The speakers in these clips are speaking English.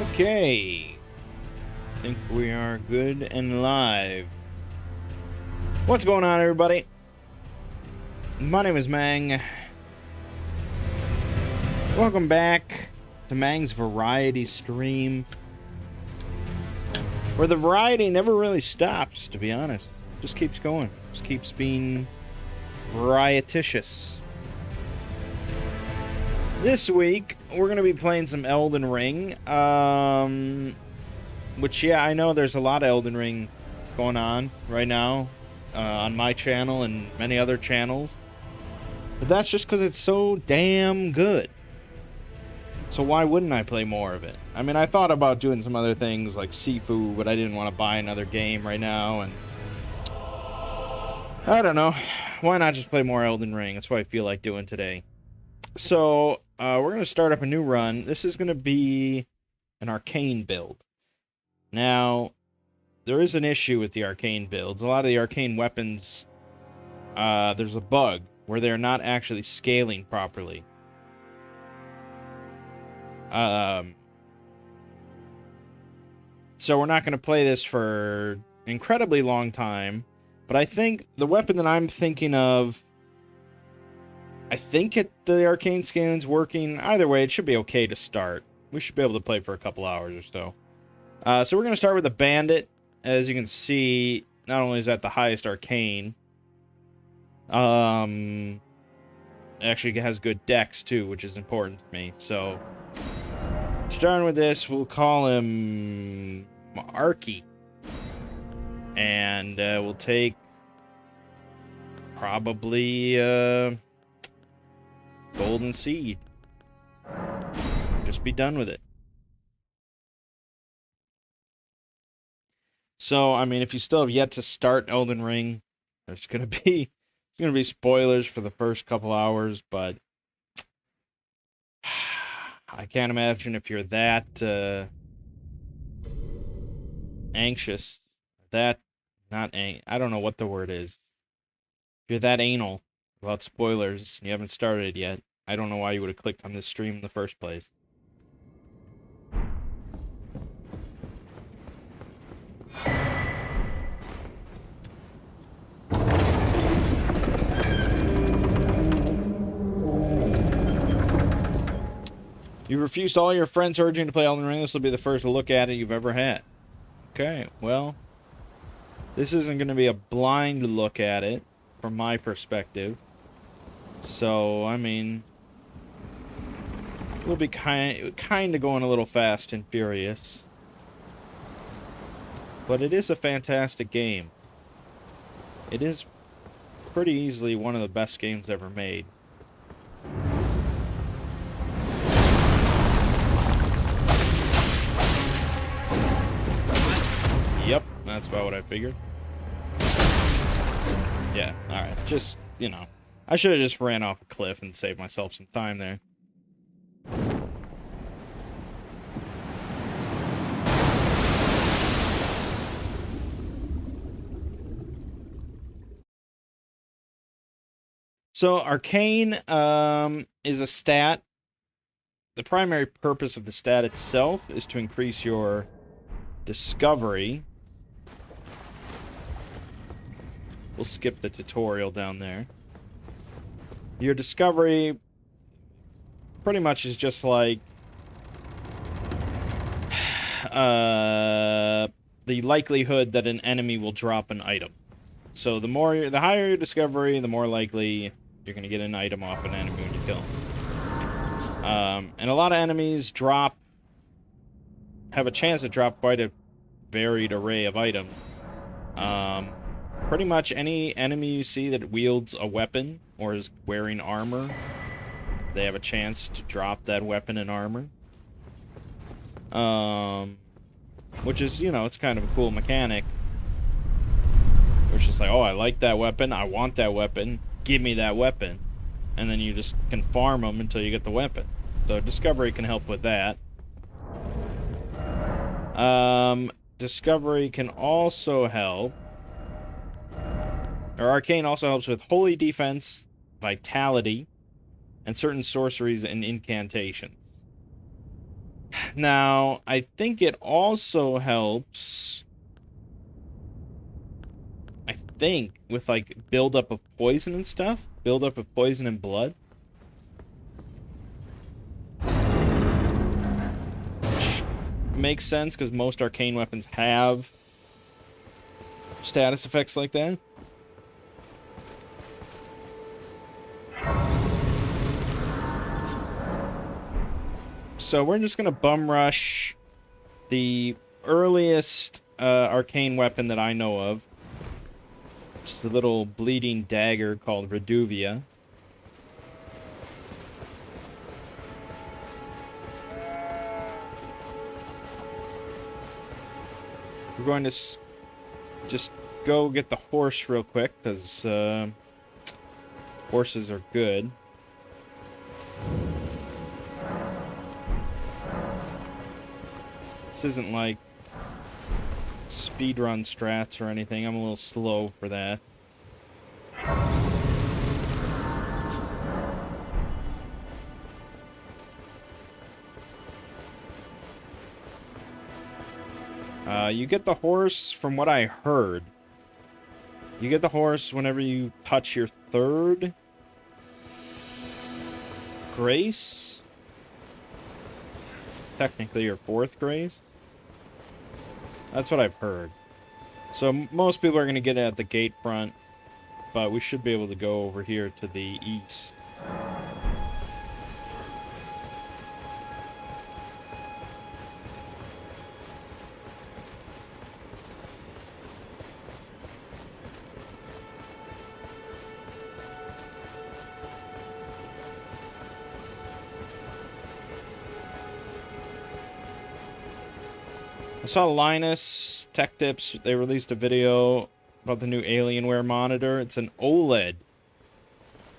Okay. I think we are good and live. What's going on, everybody? My name is Mangg. Welcome back to Mangg's Variety Stream, where the variety never really stops, to be honest. Just keeps going. Just keeps being varietitious. This week, we're going to be playing some Elden Ring. Which, yeah, I know there's a lot of Elden Ring going on right now on my channel and many other channels. But that's just because it's so damn good. So why wouldn't I play more of it? I mean, I thought about doing some other things like Sifu, but I didn't want to buy another game right now. And I don't know. Why not just play more Elden Ring? That's what I feel like doing today. So, we're going to start up a new run. This is going to be an Arcane build. Now, there is an issue with the Arcane builds. A lot of the Arcane weapons, there's a bug where they're not actually scaling properly. So we're not going to play this for an incredibly long time. But I think the weapon that I'm thinking of, I think the Arcane scaling's working. Either way, it should be okay to start. We should be able to play for a couple hours or so. So we're going to start with the Bandit. As you can see, not only is that the highest Arcane, actually has good dex too, which is important to me. So, starting with this, we'll call him Arky. And we'll take probably Golden Seed. Just be done with it. So, I mean, if you still have yet to start Elden Ring, there's gonna be spoilers for the first couple hours, but I can't imagine if you're that anxious, I don't know what the word is. If you're that anal about spoilers and you haven't started yet, I don't know why you would have clicked on this stream in the first place. You refused all your friends urging to play Elden Ring. This will be the first look at it you've ever had. Okay, well, this isn't going to be a blind look at it from my perspective. So, I mean, we'll be kind of going a little fast and furious. But it is a fantastic game. It is pretty easily one of the best games ever made. Yep, that's about what I figured. Yeah, alright. Just, you know, I should have just ran off a cliff and saved myself some time there. So, Arcane is a stat. The primary purpose of the stat itself is to increase your discovery. We'll skip the tutorial down there. Your discovery pretty much is just like the likelihood that an enemy will drop an item. So the higher your discovery, the more likely you're going to get an item off an enemy when you kill them. And a lot of enemies have a chance to drop quite a varied array of items. Pretty much any enemy you see that wields a weapon or is wearing armor, they have a chance to drop that weapon and armor. Which is, you know, it's kind of a cool mechanic. It's just like, oh, I like that weapon, I want that weapon, give me that weapon. And then you just can farm them until you get the weapon. So discovery can help with that. Discovery can also help, or Arcane also helps with holy defense, vitality, and certain sorceries and incantations. Now, I think it also helps, I think, with, like, buildup of poison and stuff. Buildup of poison and blood. Which makes sense, because most arcane weapons have status effects like that. So we're just going to bum rush the earliest arcane weapon that I know of. Just a little bleeding dagger called Reduvia. We're going to just go get the horse real quick, because horses are good. This isn't like speedrun strats or anything. I'm a little slow for that. You get the horse, from what I heard. You get the horse whenever you touch your third grace. Technically your fourth grace. That's what I've heard. So most people are going to get it at the gate front, but we should be able to go over here to the east. I saw Linus Tech Tips, they released a video about the new Alienware monitor. It's an OLED.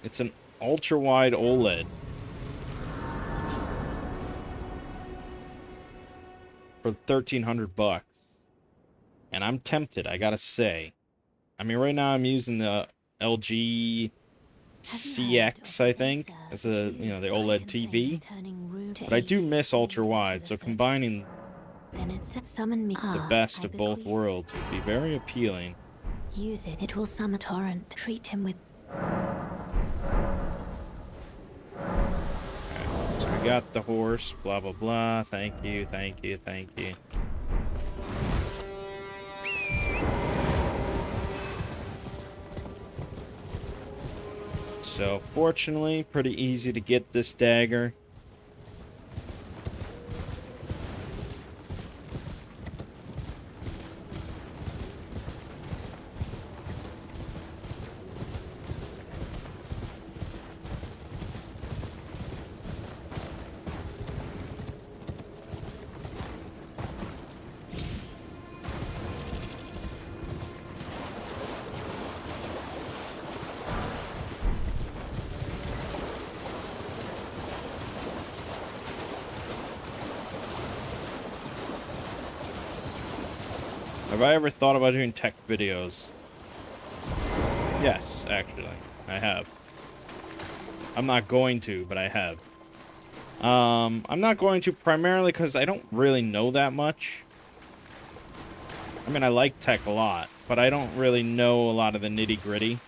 It's an ultra-wide OLED. For $1,300. And I'm tempted, I gotta say. I mean, right now I'm using the LG CX, I think, as a, you know, the OLED TV. But I do miss ultra-wide, so combining the best of both worlds would be very appealing. Use it. It will summon torrent. Treat him with. Okay, so we got the horse. Blah blah blah. Thank you. Thank you. Thank you. So fortunately, pretty easy to get this dagger. Have I ever thought about doing tech videos? Yes, actually, I have. I'm not going to, but I have. I'm not going to primarily because I don't really know that much. I mean, I like tech a lot, but I don't really know a lot of the nitty-gritty.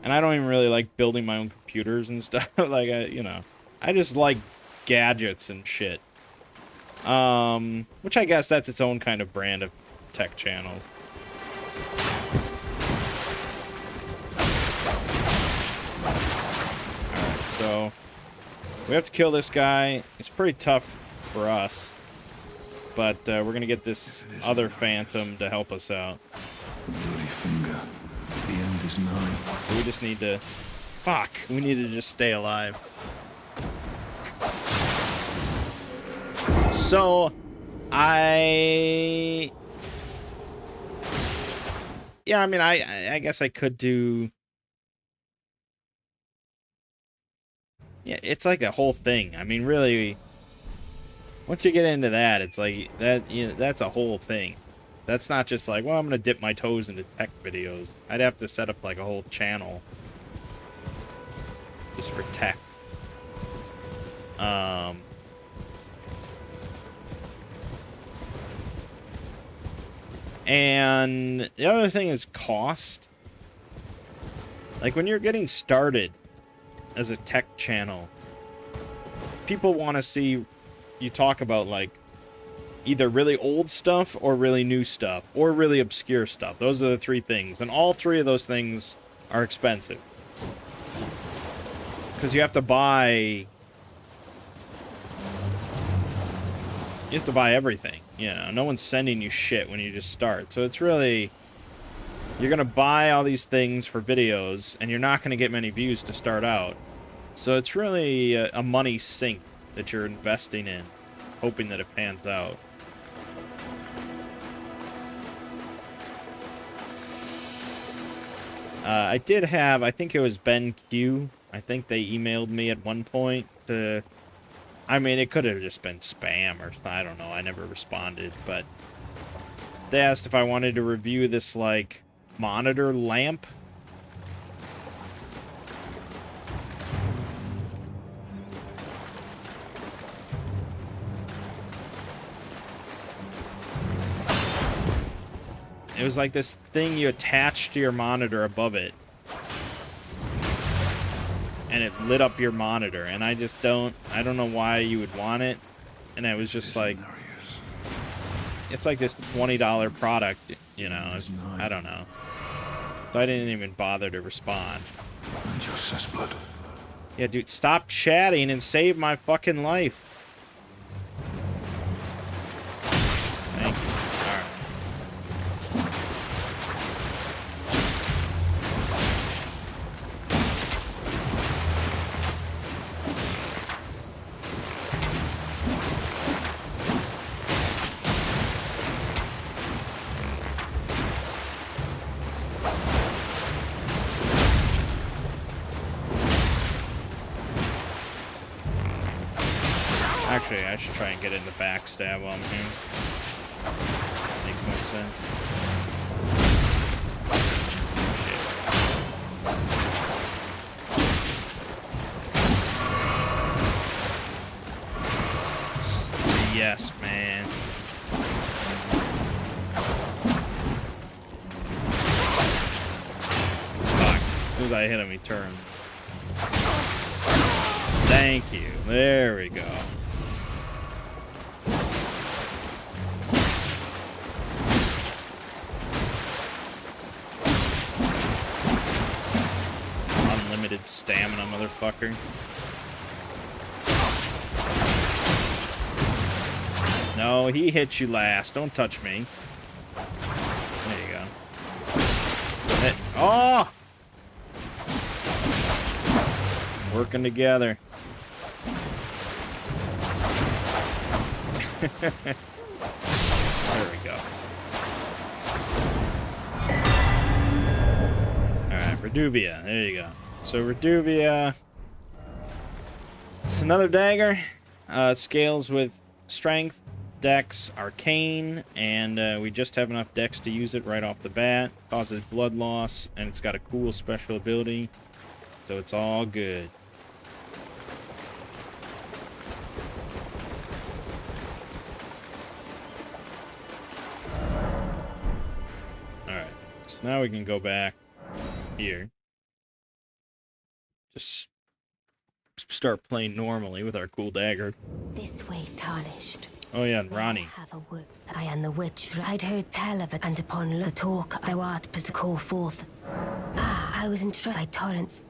And I don't even really like building my own computers and stuff. Like, you know, I just like gadgets and shit. Which I guess that's its own kind of brand of tech channels. Alright, so we have to kill this guy. It's pretty tough for us. But we're gonna get this other phantom to help us out. Bloody finger. The end is nigh. So we just need to... Fuck! We need to just stay alive. So, yeah, I mean, I guess I could do... Yeah, it's like a whole thing. I mean, really, once you get into that, it's like, that, you know, that's a whole thing. That's not just like, well, I'm going to dip my toes into tech videos. I'd have to set up like a whole channel just for tech. And the other thing is cost. Like, when you're getting started as a tech channel, people want to see you talk about, like, either really old stuff or really new stuff or really obscure stuff. Those are the three things. And all three of those things are expensive. Because you have to buy... You have to buy everything. You know, no one's sending you shit when you just start. So it's really... You're going to buy all these things for videos, and you're not going to get many views to start out. So it's really a money sink that you're investing in, hoping that it pans out. I did have, I think it was Ben Q. I think they emailed me at one point to... I mean, it could have just been spam or something. I don't know. I never responded, but they asked if I wanted to review this, like, monitor lamp. It was like this thing you attach to your monitor above it. And it lit up your monitor. And I just don't... I don't know why you would want it. And it was just like... It's like this $20 product, you know. I don't know. So I didn't even bother to respond. Yeah, dude, stop chatting and save my fucking life. Thank you. Actually, I should try and get into backstab while I'm here. Makes more sense. Shit. Yes, man. Fuck. As soon as I hit him, he turned. Thank you. There we go. Unlimited stamina, motherfucker. No, he hit you last. Don't touch me. There you go. Oh! Working together. There we go. Alright, Reduvia. There you go. So Reduvia... It's another dagger. Scales with strength, dex, arcane, and we just have enough dex to use it right off the bat. Causes blood loss, and it's got a cool special ability. So it's all good. Alright, so now we can go back here. Just start playing normally with our cool dagger. This way, tarnished. Oh yeah, and Ronnie. Have a wood. I am the witch. I'd heard tell of it, and upon the talk thou art but to call forth. I was entrusted by torrents.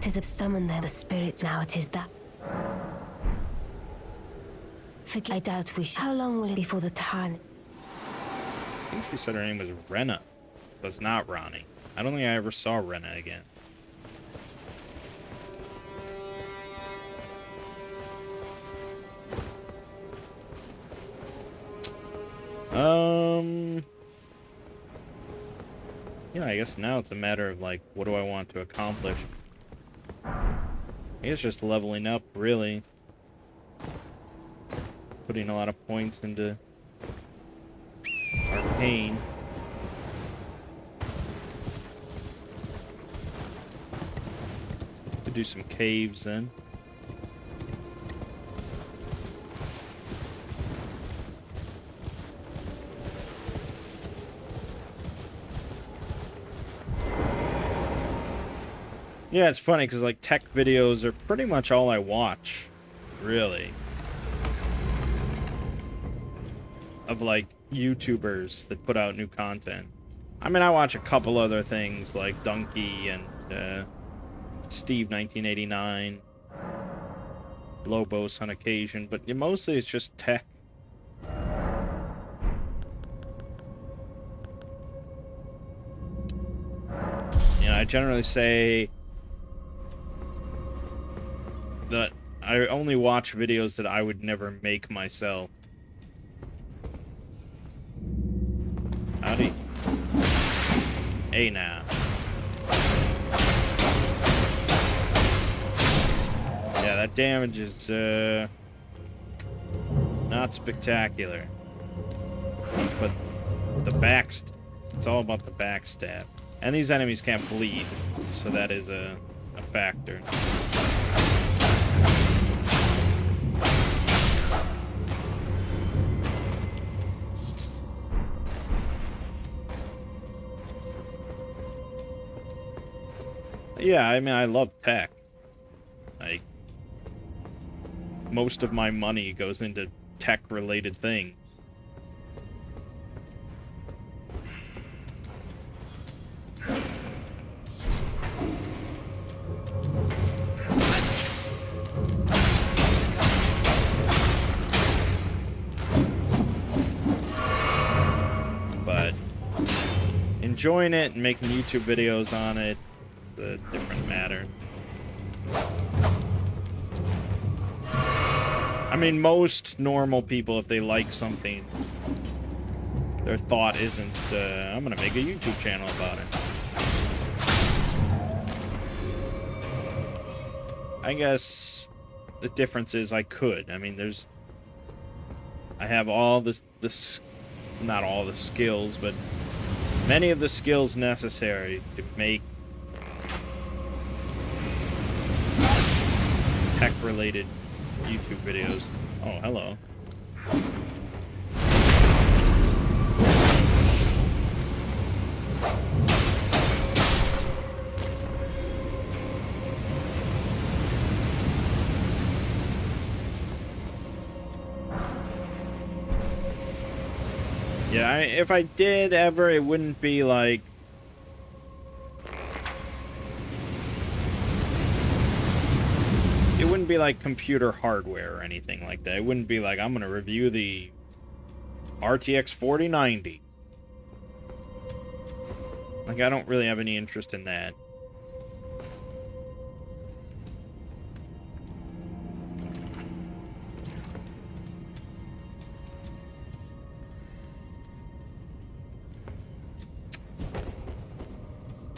'Tis a summon them, the spirits. Now it is that. Forget. I doubt we shall. How long will it be for the tarn? I think she said her name was Renna, but it's not Ronnie. I don't think I ever saw Renna again. Yeah, I guess now it's a matter of, like, what do I want to accomplish? I guess just leveling up, really. Putting a lot of points into Arcane. To do some caves then. Yeah, it's funny because like tech videos are pretty much all I watch, really. Of like YouTubers that put out new content. I mean, I watch a couple other things like Donkey and Steve 1989, Lobos on occasion, but mostly it's just tech. You know, I generally say that I only watch videos that I would never make myself. Howdy. Hey now. Yeah, that damage is not spectacular. But the it's all about the backstab. And these enemies can't bleed, so that is a factor. Yeah, I mean, I love tech. Like, most of my money goes into tech-related things. But enjoying it and making YouTube videos on it, a different matter. I mean, most normal people, if they like something, their thought isn't, I'm gonna make a YouTube channel about it. I guess the difference is I could. I mean, I have all this, not all the skills, but many of the skills necessary to make tech-related YouTube videos. Oh, hello. Yeah, if I did ever, it wouldn't be like... It wouldn't be like computer hardware or anything like that. It wouldn't be like, I'm going to review the RTX 4090. Like, I don't really have any interest in that.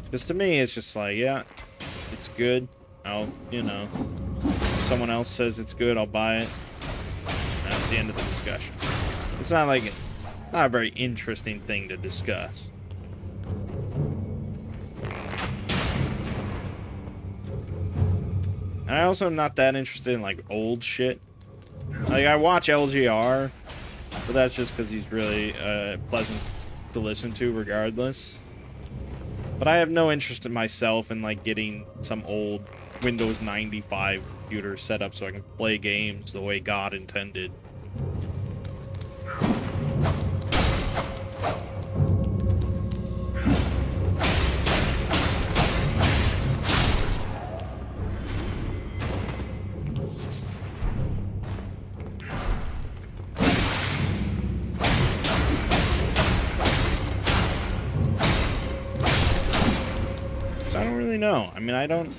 Because to me, it's just like, yeah, it's good. I'll, you know, if someone else says it's good, I'll buy it. That's the end of the discussion. It's not like, not a very interesting thing to discuss. And I also am not that interested in, like, old shit. Like, I watch LGR, but that's just because he's really pleasant to listen to regardless. But I have no interest in myself in, like, getting some old Windows 95 computer set up so I can play games the way God intended. So I don't really know. I mean, I don't...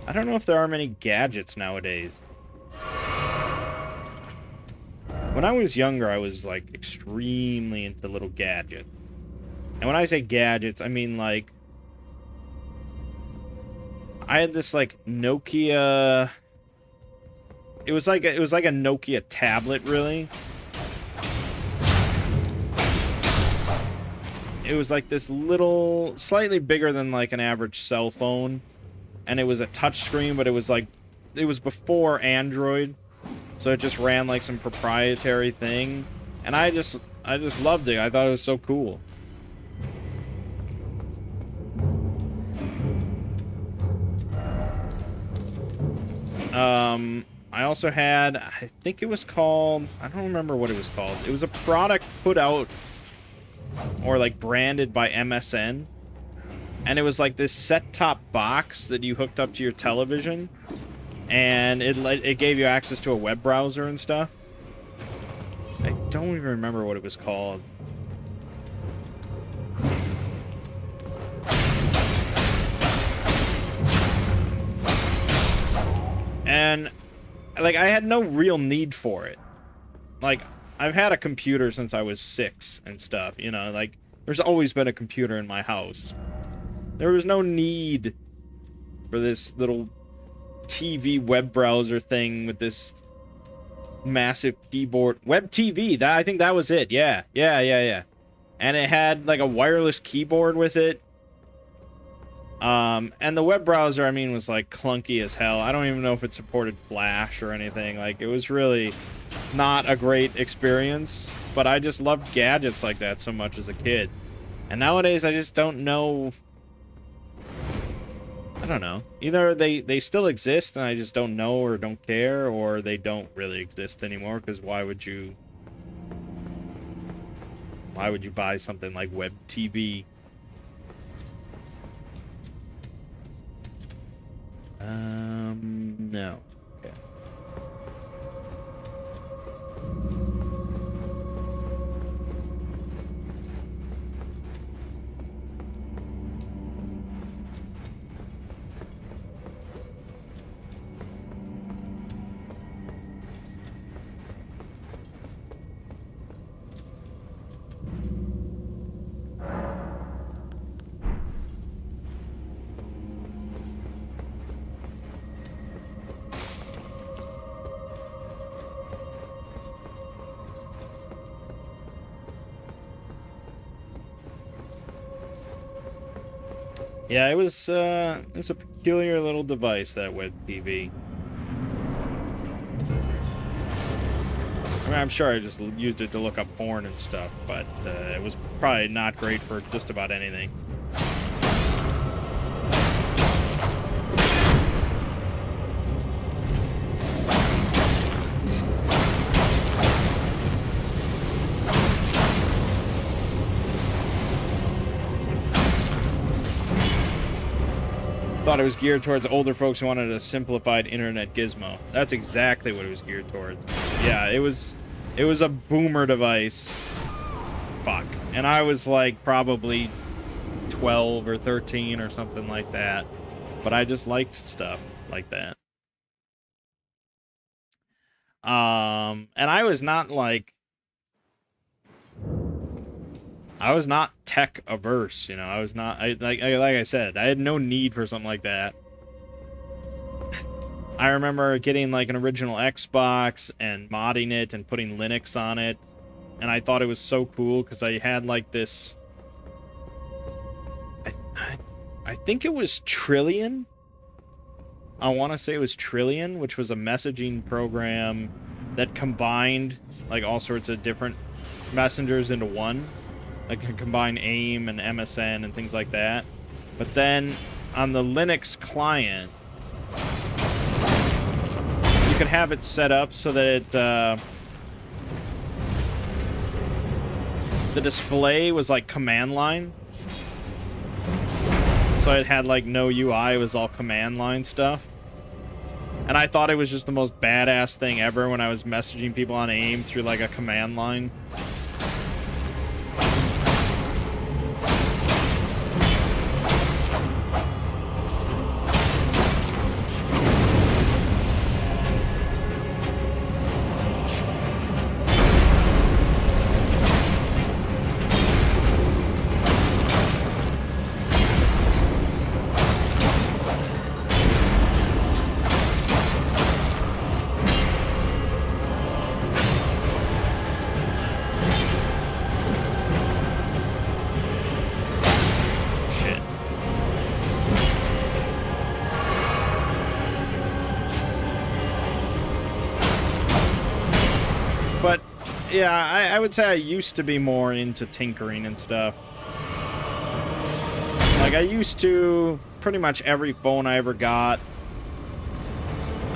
I don't know if there are many gadgets nowadays. When I was younger, I was, like, extremely into little gadgets. And when I say gadgets, I mean, like... I had this, like, Nokia... It was like a Nokia tablet, really. It was like this little... Slightly bigger than, like, an average cell phone. And it was a touchscreen, but it was like, it was before Android. So it just ran like some proprietary thing, and I just loved it. I thought it was so cool. I also had, I think it was called, I don't remember what it was called. It was a product put out or like branded by MSN, and it was like this set-top box that you hooked up to your television, and it gave you access to a web browser and stuff. I don't even remember what it was called. And like, I had no real need for it. Like, I've had a computer since I was 6 and stuff, you know, like, there's always been a computer in my house. There was no need for this little TV web browser thing with this massive keyboard. Web TV, I think that was it. Yeah. And it had like a wireless keyboard with it. And the web browser, I mean, was like clunky as hell. I don't even know if it supported Flash or anything. Like, it was really not a great experience, but I just loved gadgets like that so much as a kid. And nowadays, I just don't know. I don't know. Either they still exist and I just don't know or don't care, or they don't really exist anymore, because why would you buy something like web TV? No. Okay. Yeah, it was a peculiar little device, that web TV. I mean, I'm sure I just used it to look up porn and stuff, but it was probably not great for just about anything. Thought it was geared towards older folks who wanted a simplified internet gizmo. That's exactly what it was geared towards. Yeah, it was a boomer device. Fuck. And I was like probably 12 or 13 or something like that. But I just liked stuff like that. And I was not tech averse, you know. I was not, like I said, I had no need for something like that. I remember getting like an original Xbox and modding it and putting Linux on it, and I thought it was so cool because I had like this, I think it was Trillion. I want to say it was Trillion, which was a messaging program that combined like all sorts of different messengers into one. Like, can combine AIM and MSN and things like that. But then on the Linux client, you could have it set up so that the display was like command line. So it had like no UI, it was all command line stuff. And I thought it was just the most badass thing ever when I was messaging people on AIM through like a command line. But yeah, I would say I used to be more into tinkering and stuff. Like, I used to, pretty much every phone I ever got,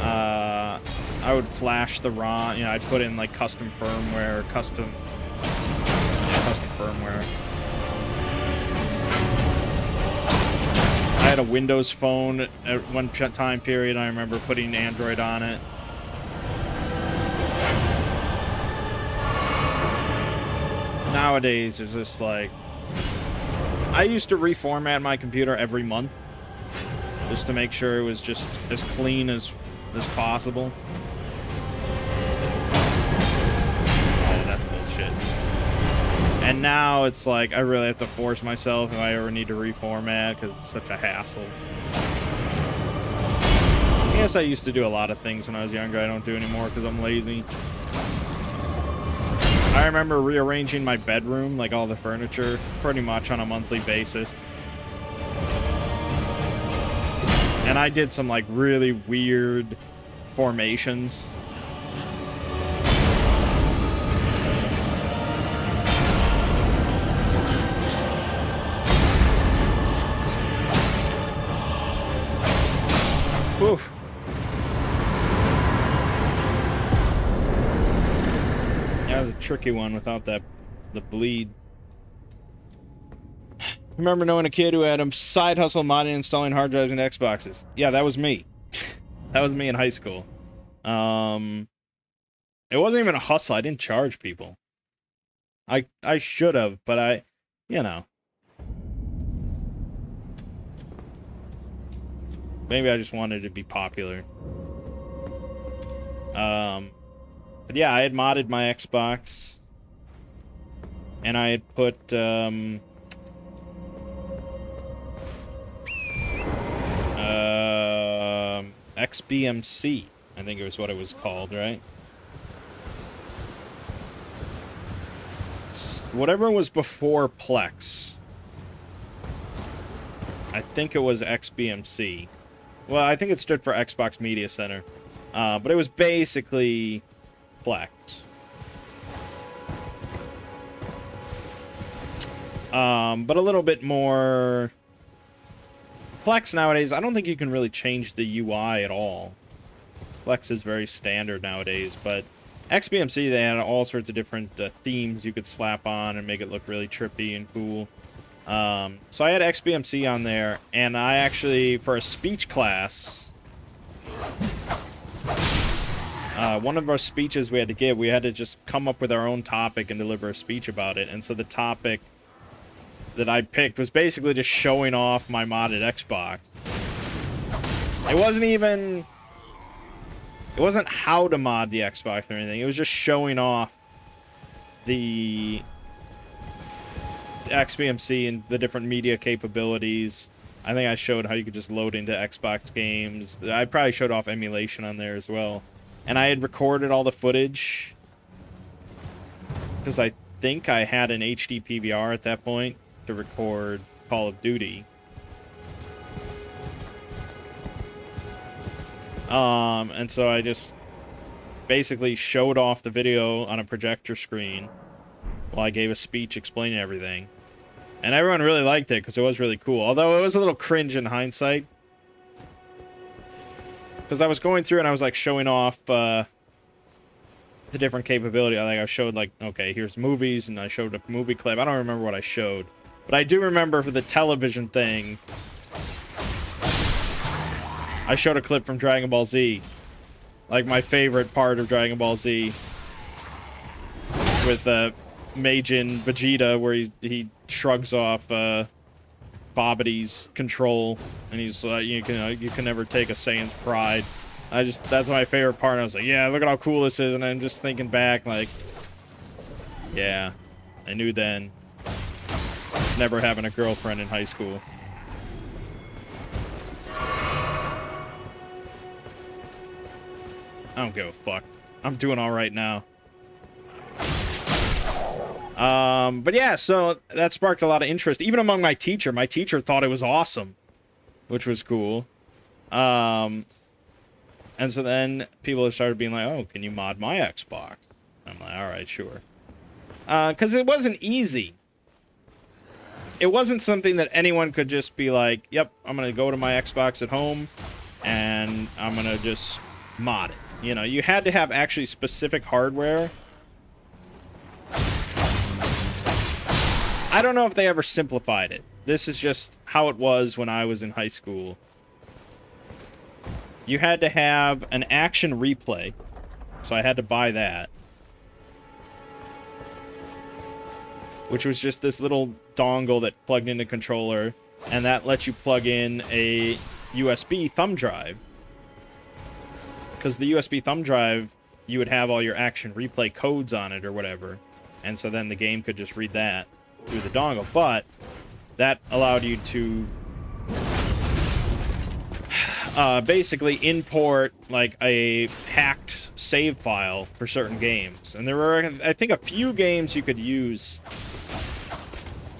I would flash the ROM, you know, I'd put in, like, custom firmware, custom firmware. I had a Windows phone at one time period, I remember putting Android on it. Nowadays, it's just like, I used to reformat my computer every month just to make sure it was just as clean as possible. Oh, that's bullshit. And now it's like, I really have to force myself if I ever need to reformat because it's such a hassle. I guess I used to do a lot of things when I was younger I don't do anymore because I'm lazy. I remember rearranging my bedroom, like all the furniture, pretty much on a monthly basis. And I did some, like, really weird formations. Oof. That was a tricky one without the bleed. Remember knowing a kid who had a side hustle modding and installing hard drives and Xboxes. Yeah, that was me. That was me in high school. It wasn't even a hustle. I didn't charge people. I should have, but you know. Maybe I just wanted to be popular. But yeah, I had modded my Xbox. And I had put, XBMC, I think it was what it was called, right? Whatever was before Plex. I think it was XBMC. Well, I think it stood for Xbox Media Center. But it was basically Plex. But a little bit more... Plex nowadays, I don't think you can really change the UI at all. Plex is very standard nowadays, but XBMC, they had all sorts of different themes you could slap on and make it look really trippy and cool. So I had XBMC on there, and I actually, for a speech class, one of our speeches we had to give, we had to just come up with our own topic and deliver a speech about it. And so the topic that I picked was basically just showing off my modded Xbox. It wasn't how to mod the Xbox or anything. It was just showing off the XBMC and the different media capabilities. I think I showed how you could just load into Xbox games. I probably showed off emulation on there as well. And I had recorded all the footage because I think I had an HD PVR at that point to record Call of Duty. And so I just basically showed off the video on a projector screen while I gave a speech explaining everything. And everyone really liked it because it was really cool. Although it was a little cringe in hindsight. Because I was going through and I was like showing off the different capability. I showed like, okay, here's movies, and I showed a movie clip. I don't remember what I showed. But I do remember for the television thing, I showed a clip from Dragon Ball Z. Like my favorite part of Dragon Ball Z. With Meijin Vegeta, where he shrugs off Babadi's control, and he's like, you can never take a Saiyan's pride. That's my favorite part. And I was like, yeah, look at how cool this is. And I'm just thinking back, like, yeah, I knew then. Never having a girlfriend in high school. I don't give a fuck. I'm doing all right now. But yeah, so that sparked a lot of interest, even among my teacher. My teacher thought it was awesome, which was cool. And so then people have started being like, oh, can you mod my Xbox? I'm like, all right, sure. Because it wasn't easy. It wasn't something that anyone could just be like, yep, I'm going to go to my Xbox at home and I'm going to just mod it. You know, you had to have actually specific hardware. I don't know if they ever simplified it. This is just how it was when I was in high school. You had to have an action replay. So I had to buy that. Which was just this little dongle that plugged into controller. And that lets you plug in a USB thumb drive. Because the USB thumb drive, you would have all your action replay codes on it or whatever. And so then the game could just read that through the dongle. But that allowed you to basically import like a hacked save file for certain games. And there were, I think, a few games you could use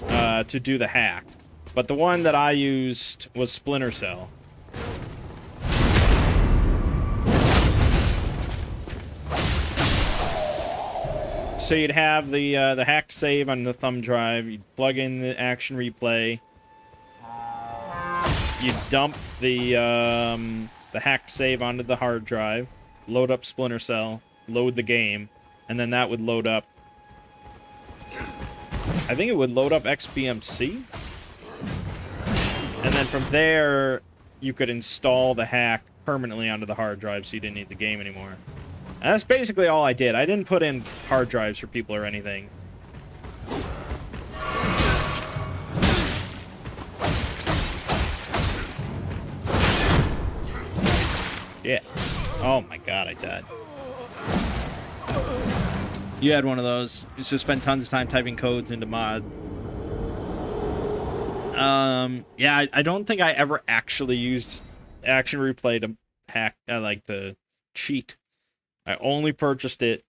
to do the hack. But the one that I used was Splinter Cell. So you'd have the hacked save on the thumb drive. You'd plug in the action replay. You'd dump the hacked save onto the hard drive. Load up Splinter Cell. Load the game, and then that would load up. I think it would load up XBMC. And then from there, you could install the hack permanently onto the hard drive, so you didn't need the game anymore. And that's basically all I did. I didn't put in hard drives for people or anything. Yeah. Oh my god, I died. You had one of those. You just spend tons of time typing codes into mod. Yeah, I don't think I ever actually used action replay to hack, like to cheat. I only purchased it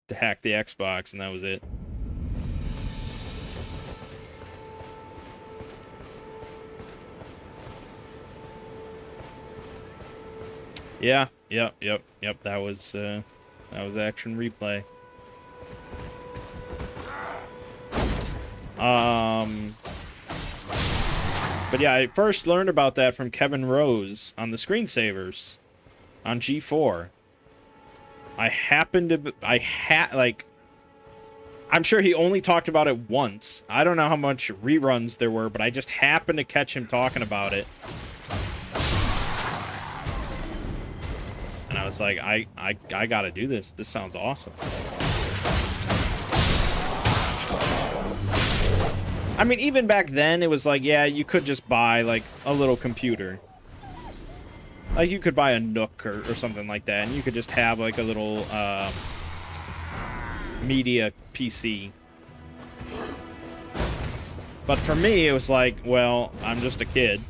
to hack the Xbox, and that was it. Yeah, yep. That was action replay. But yeah, I first learned about that from Kevin Rose on the screensavers on G4. I'm sure he only talked about it once. I don't know how much reruns there were, but I just happened to catch him talking about it. And I was like, I gotta do this. This sounds awesome. I mean, even back then, it was like, yeah, you could just buy, like, a little computer. Like, you could buy a Nook or something like that, and you could just have, like, a little, media PC. But for me, it was like, well, I'm just a kid.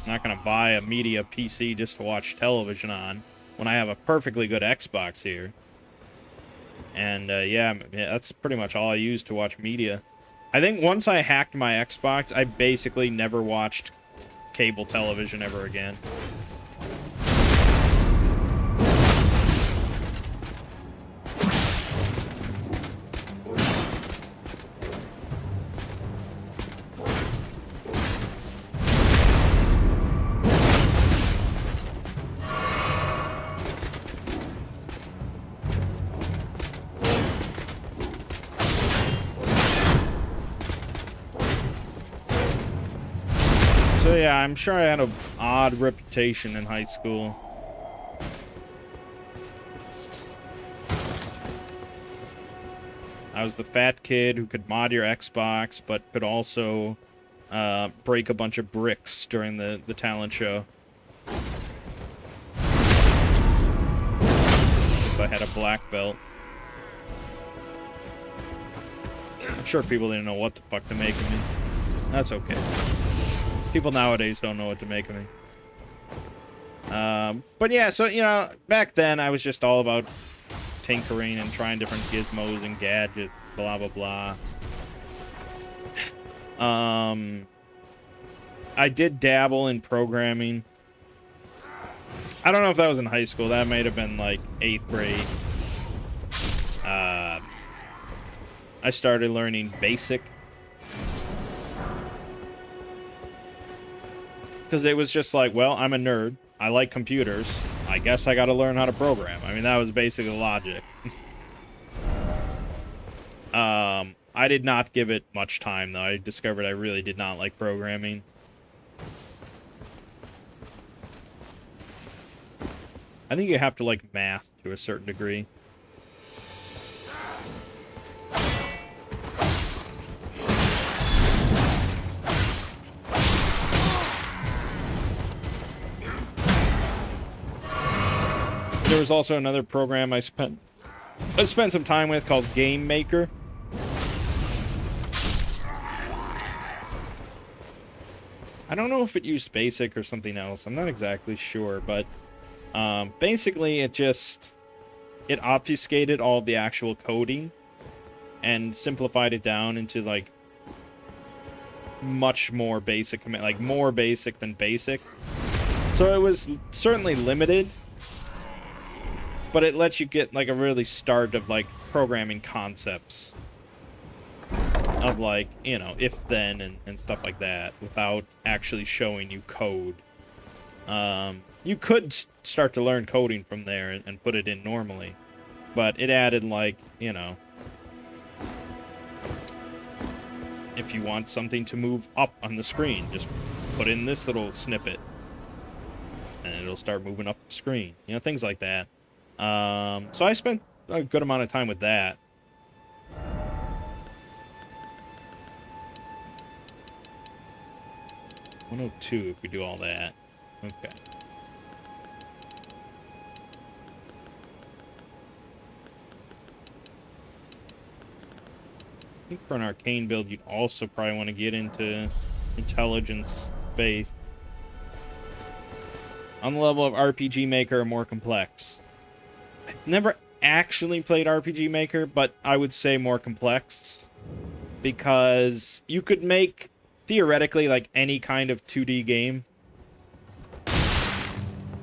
I'm not gonna buy a media PC just to watch television on when I have a perfectly good Xbox here. And, yeah, that's pretty much all I use to watch media. I think once I hacked my Xbox, I basically never watched cable television ever again. So yeah, I'm sure I had an odd reputation in high school. I was the fat kid who could mod your Xbox, but could also break a bunch of bricks during the talent show. So I had a black belt. I'm sure people didn't know what the fuck to make of me. That's okay. People nowadays don't know what to make of me. But yeah, so, you know, back then I was just all about tinkering and trying different gizmos and gadgets, blah, blah, blah. I did dabble in programming. I don't know if that was in high school. That might have been, like, 8th grade. I started learning BASIC. Because it was just like, well, I'm a nerd. I like computers. I guess I got to learn how to program. I mean, that was basically the logic. I did not give it much time, though. I discovered I really did not like programming. I think you have to like math to a certain degree. There was also another program I spent some time with called Game Maker. I don't know if it used BASIC or something else. I'm not exactly sure, but basically it obfuscated all of the actual coding and simplified it down into like much more basic, like more basic than basic. So it was certainly limited, but it lets you get like a really start of like programming concepts of like, you know, if then and stuff like that without actually showing you code. You could start to learn coding from there and put it in normally, but it added like, you know, if you want something to move up on the screen, just put in this little snippet and it'll start moving up the screen, you know, things like that. So I spent a good amount of time with that. $102 if we do all that. Okay. I think for an arcane build, you'd also probably want to get into intelligence faith. On the level of RPG Maker or more complex. I've never actually played RPG Maker, but I would say more complex. Because you could make, theoretically, like any kind of 2D game.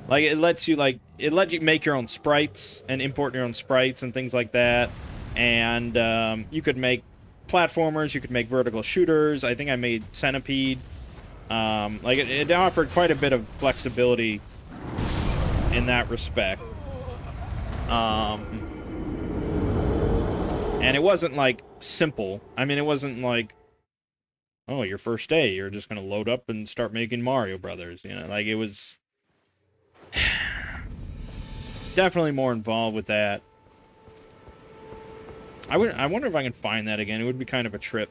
Like, it lets you make your own sprites and import your own sprites and things like that. And you could make platformers, you could make vertical shooters. I think I made Centipede. Like, it offered quite a bit of flexibility in that respect. And it wasn't, like, simple. I mean, it wasn't like, oh, your first day, you're just going to load up and start making Mario Brothers. You know, like, it was definitely more involved with that. I wonder if I can find that again. It would be kind of a trip.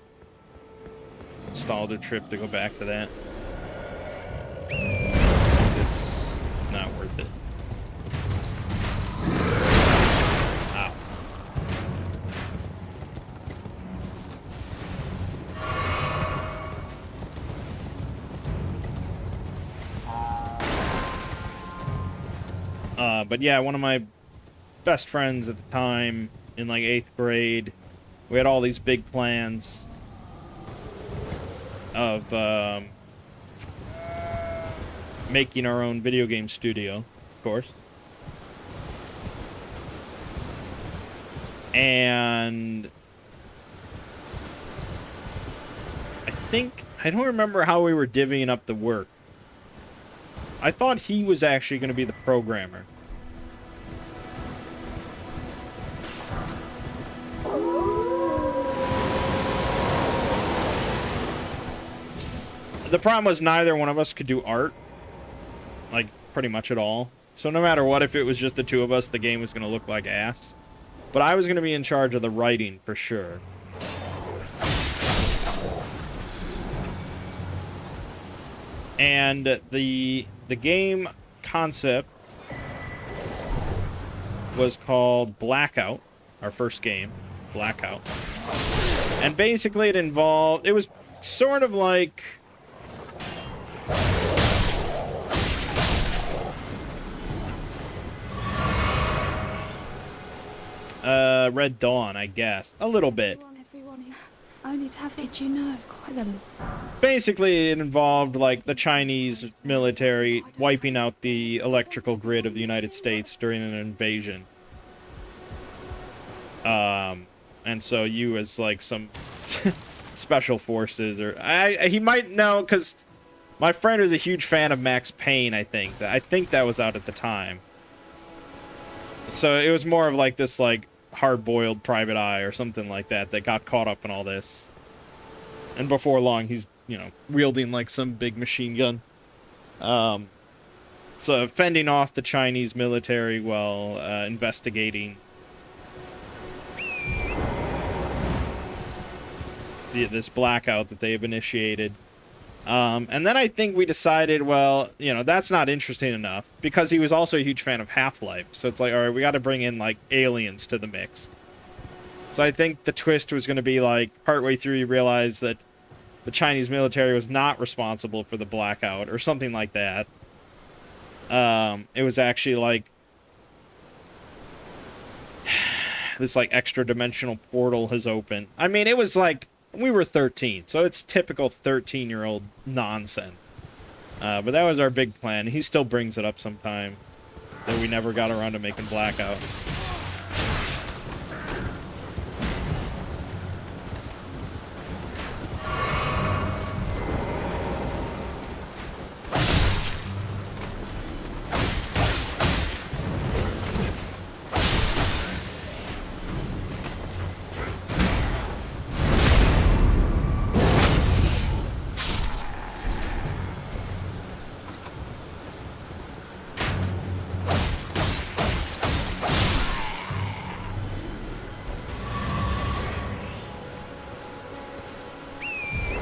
Installed a trip to go back to that. It's not worth it. Ow. But yeah, one of my best friends at the time, in like 8th grade, we had all these big plans of making our own video game studio, of course. And I don't remember how we were divvying up the work. I thought he was actually going to be the programmer. The problem was neither one of us could do art, like, pretty much at all. So no matter what, if it was just the two of us, the game was going to look like ass. But I was going to be in charge of the writing, for sure. And the game concept was called Blackout, our first game, Blackout. And basically it was sort of like Red Dawn, I guess. A little bit. Only to have it, you know, it's quite a... Basically, it involved, like, the Chinese military wiping out the electrical grid of the United States during an invasion. And so you as like some special forces, or he might know, because my friend was a huge fan of Max Payne. I think that was out at the time. So it was more of like this like hard-boiled private eye or something like that got caught up in all this. And before long, he's, you know, wielding like some big machine gun. So fending off the Chinese military while investigating this blackout that they have initiated. And then I think we decided, well, you know, that's not interesting enough, because he was also a huge fan of Half-Life. So it's like, all right, we got to bring in like aliens to the mix. So I think the twist was going to be like partway through you realize that the Chinese military was not responsible for the blackout or something like that. It was actually like this like extra dimensional portal has opened. I mean, it was like, we were 13, so it's typical 13-year-old nonsense. But that was our big plan. He still brings it up sometime, that we never got around to making Blackout.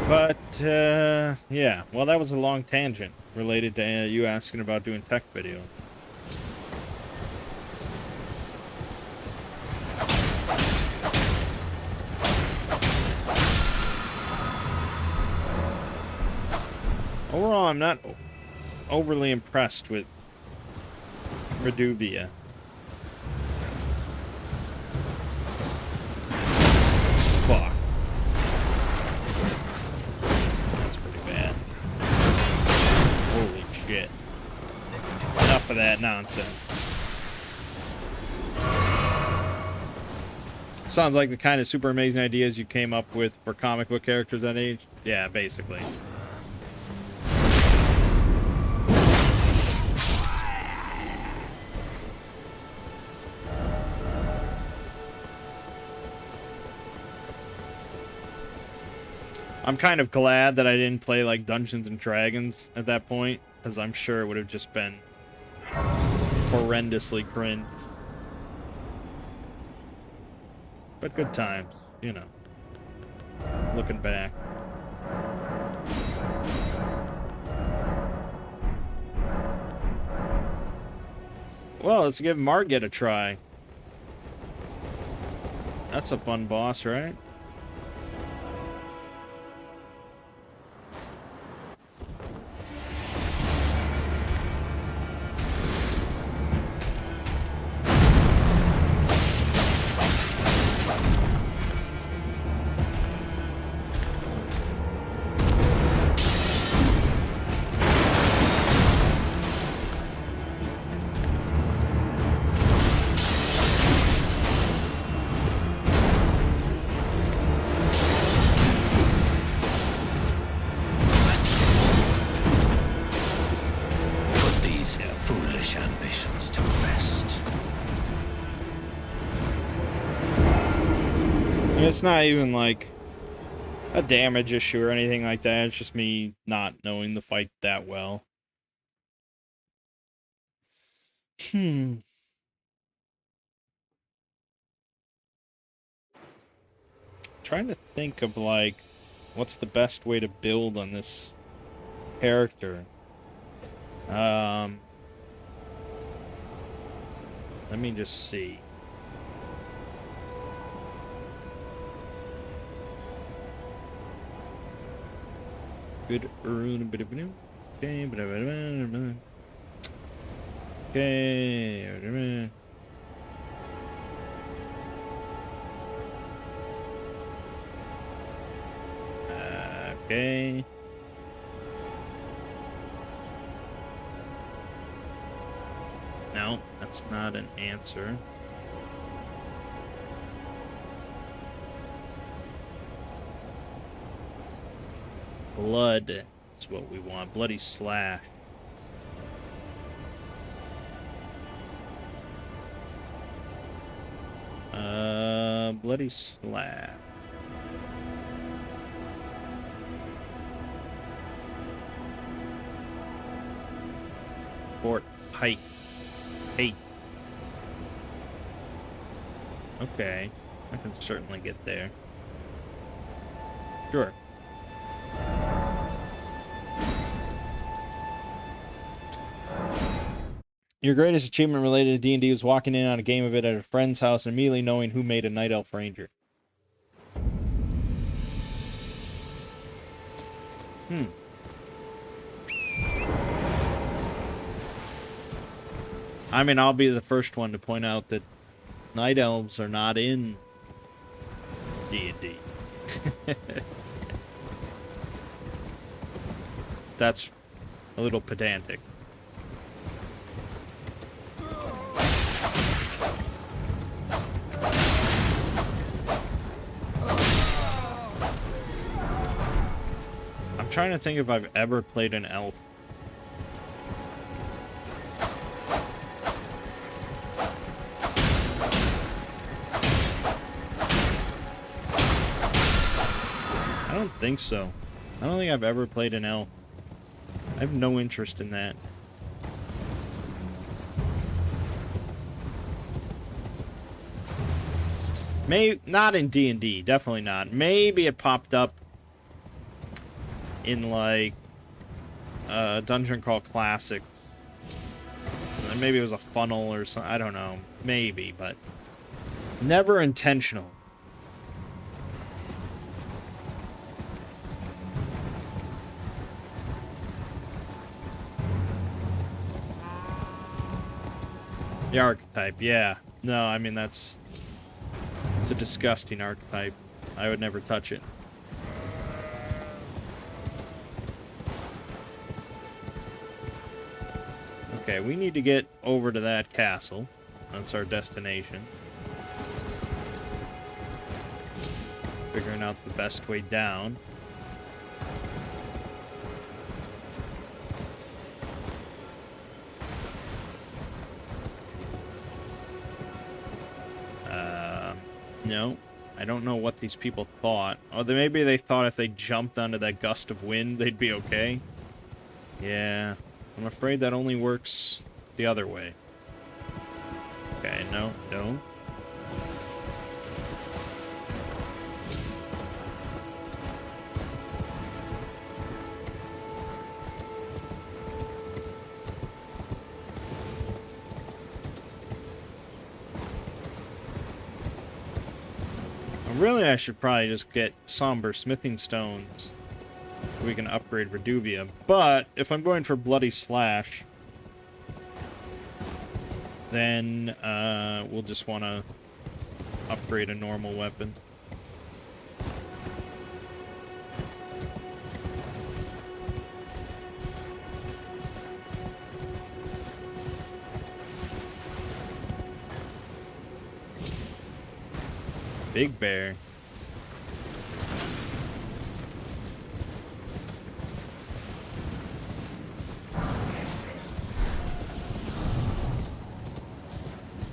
But, yeah. Well, that was a long tangent related to you asking about doing tech video. Overall, I'm not overly impressed with Reduvia. Fuck. That's pretty bad. Holy shit. Enough of that nonsense. Sounds like the kind of super amazing ideas you came up with for comic book characters that age. Yeah, basically. I'm kind of glad that I didn't play like Dungeons and Dragons at that point, because I'm sure it would have just been horrendously cringe. But good times, you know. Looking back. Well, let's give Margit a try. That's a fun boss, right? It's not even like a damage issue or anything like that. It's just me not knowing the fight that well. Trying to think of like what's the best way to build on this character. Let me just see. Good. Okay. Okay. Okay. No, that's not an answer. Blood is what we want. Bloody slash. Bloody slash. Fort Pike. Hey. Okay. I can certainly get there. Sure. Your greatest achievement related to D&D was walking in on a game of it at a friend's house and immediately knowing who made a Night Elf Ranger. I mean, I'll be the first one to point out that Night Elves are not in D&D. That's a little pedantic. I'm trying to think if I've ever played an elf. I don't think so. I don't think I've ever played an elf. I have no interest in that. Maybe not in D&D, definitely not. Maybe it popped up in like a dungeon called Classic. Maybe it was a funnel or something. I don't know. Maybe, but never intentional. The archetype, yeah. No, I mean it's a disgusting archetype. I would never touch it. Okay, we need to get over to that castle. That's our destination. Figuring out the best way down. No, I don't know what these people thought. Oh, maybe they thought if they jumped onto that gust of wind, they'd be okay. Yeah, I'm afraid that only works the other way. Okay, no, no. Really, I should probably just get somber smithing stones so we can upgrade Reduvia. But if I'm going for Bloody Slash, then we'll just want to upgrade a normal weapon. Big bear.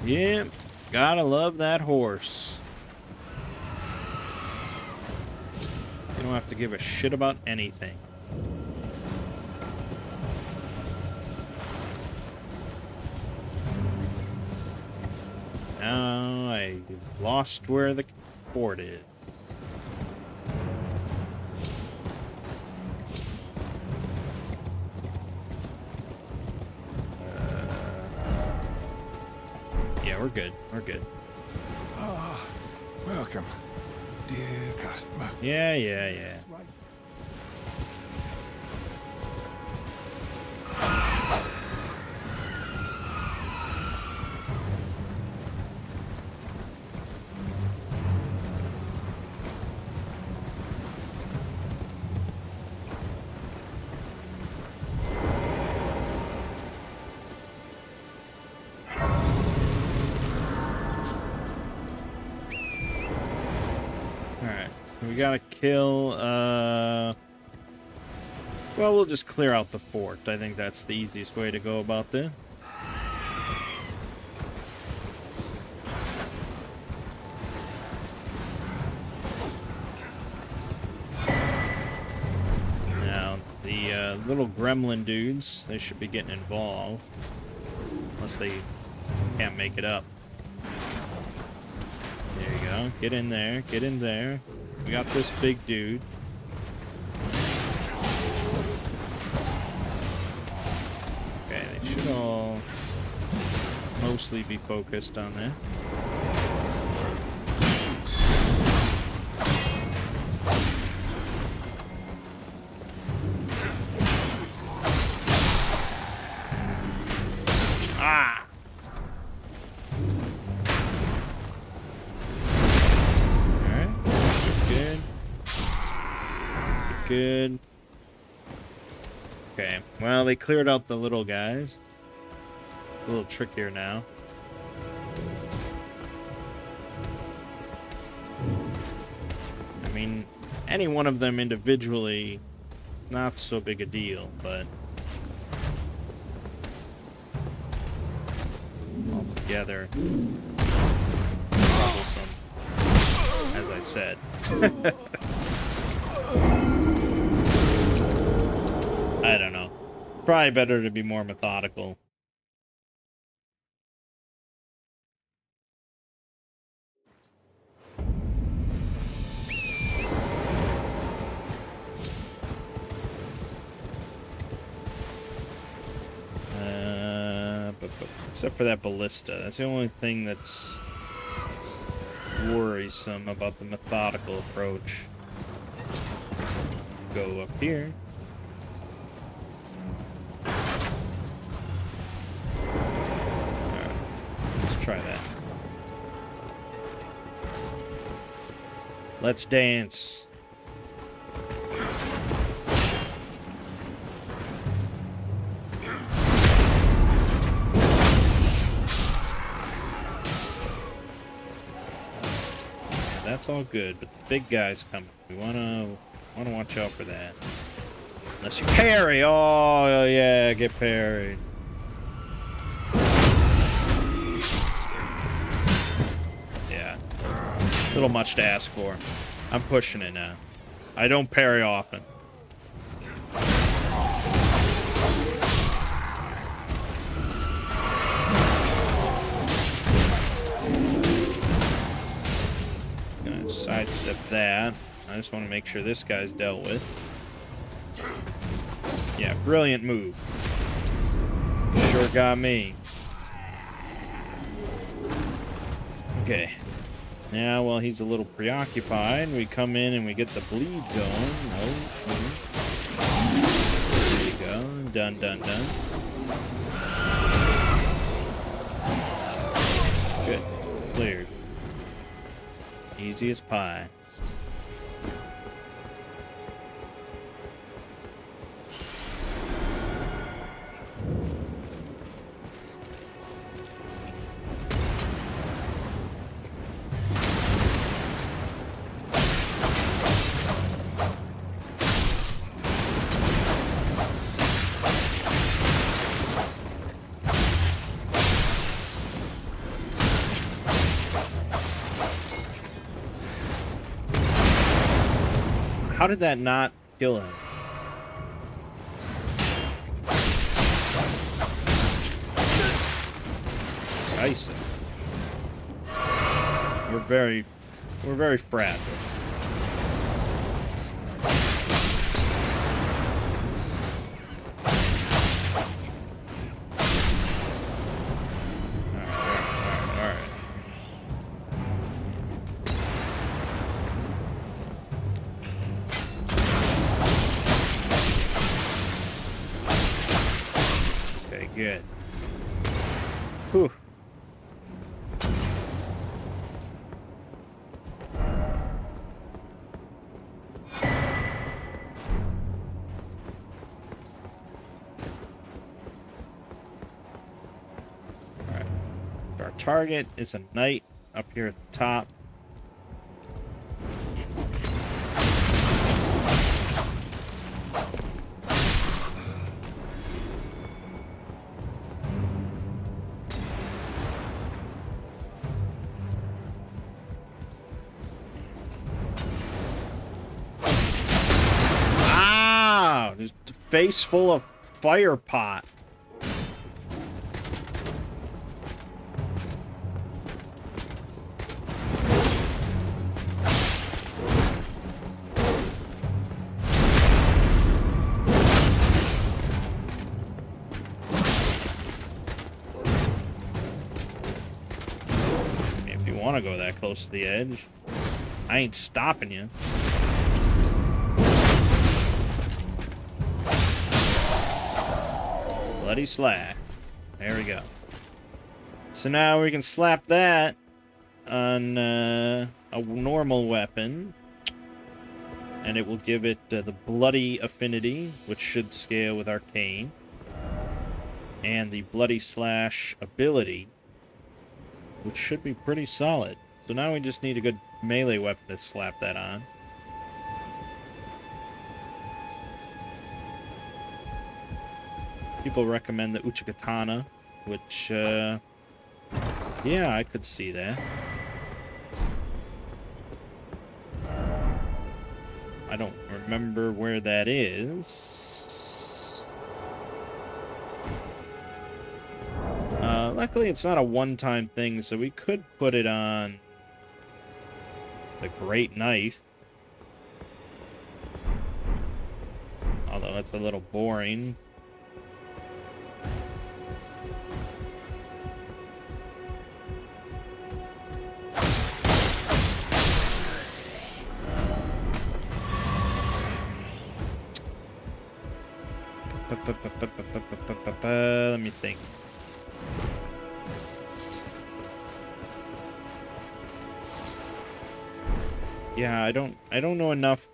Yep, gotta love that horse. You don't have to give a shit about anything. Now I lost where the fort is. Yeah, we're good. We're good. Ah, welcome, dear customer. Yeah, yeah, yeah. We gotta kill, Well, we'll just clear out the fort. I think that's the easiest way to go about this. Now, the little gremlin dudes, they should be getting involved. Unless they can't make it up. There you go. Get in there. Get in there. We got this big dude. Okay, they should all mostly be focused on that. Ah! Alright. Good. Good. Okay, well, they cleared out the little guys. A little trickier now. I mean, any one of them individually, not so big a deal, but all together, troublesome, as I said. I don't know. Probably better to be more methodical. Except for that ballista. That's the only thing that's worrisome about the methodical approach. Go up here. Alright, let's try that. Let's dance. That's all good, but the big guy's coming. We wanna watch out for that. Unless you parry. Oh yeah, get parried. Yeah, a little much to ask for. I'm pushing it now. I don't parry often. Sidestep that. I just want to make sure this guy's dealt with. Yeah, brilliant move. Sure got me. Okay. Now, while he's a little preoccupied, we come in and we get the bleed going. There you go. Done, done, done. Good. Cleared. Easy as pie. How did that not kill him? Nice. We're very fragile. Good. Whew. Alright. Our target is a knight up here at the top. face full of fire pot. If you want to go that close to the edge, I ain't stopping you. Bloody slash. There we go. So now we can slap that on a normal weapon, and it will give it the bloody affinity, which should scale with Arcane, and the bloody slash ability, which should be pretty solid. So now we just need a good melee weapon to slap that on. People recommend the Uchigatana, which, yeah, I could see that. I don't remember where that is. Luckily, it's not a one-time thing, so we could put it on the Great Knife. Although that's a little boring. Let me think. Yeah, I don't know enough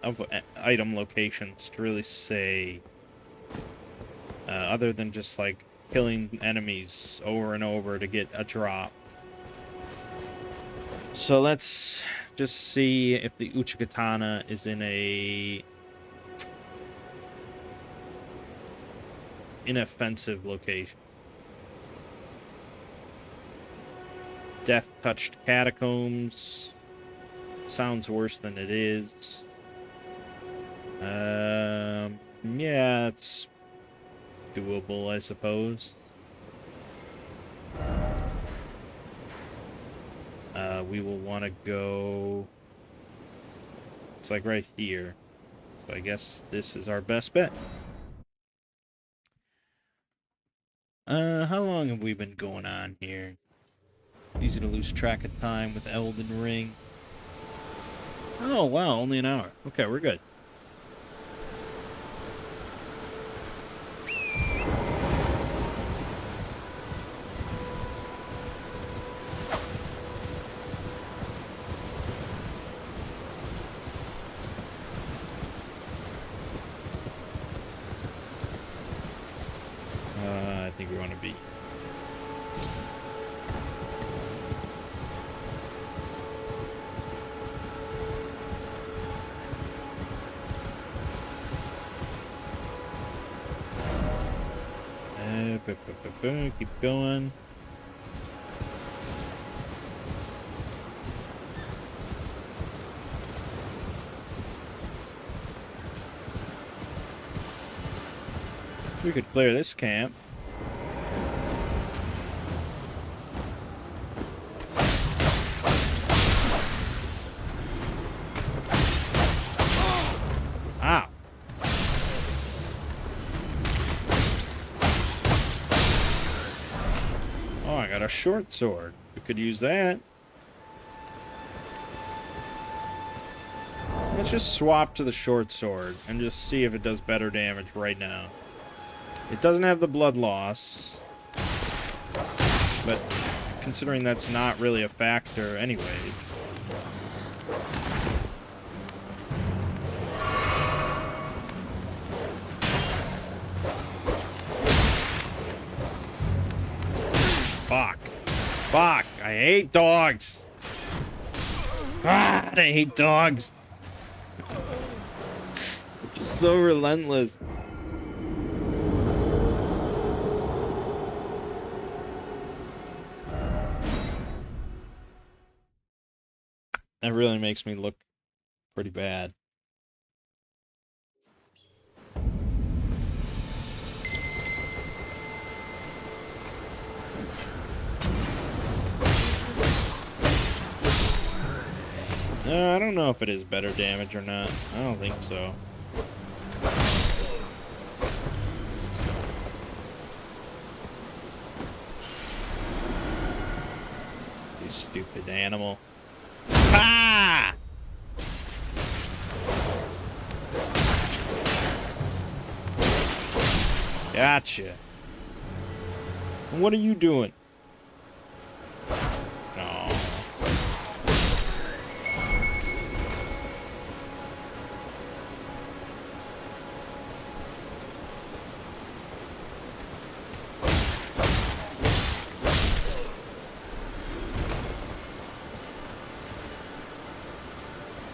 of item locations to really say, other than just like killing enemies over and over to get a drop. So let's just see if the Uchigatana is in a inoffensive location. Death-touched catacombs. Sounds worse than it is. Yeah, it's doable, I suppose. We will want to go... It's like right here. So I guess this is our best bet. How long have we been going on here? Easy to lose track of time with Elden Ring. Oh, wow, only an hour. Okay, we're good. I think we want to be. Keep going. We could clear this camp. Ow. Oh, I got a short sword. We could use that. Let's just swap to the short sword and just see if it does better damage right now. It doesn't have the blood loss, but considering that's not really a factor anyway. Fuck. Fuck. I hate dogs. God, I hate dogs. They're just so relentless. That really makes me look pretty bad. I don't know if it is better damage or not. I don't think so. You stupid animal. Ha! Gotcha. What are you doing? No.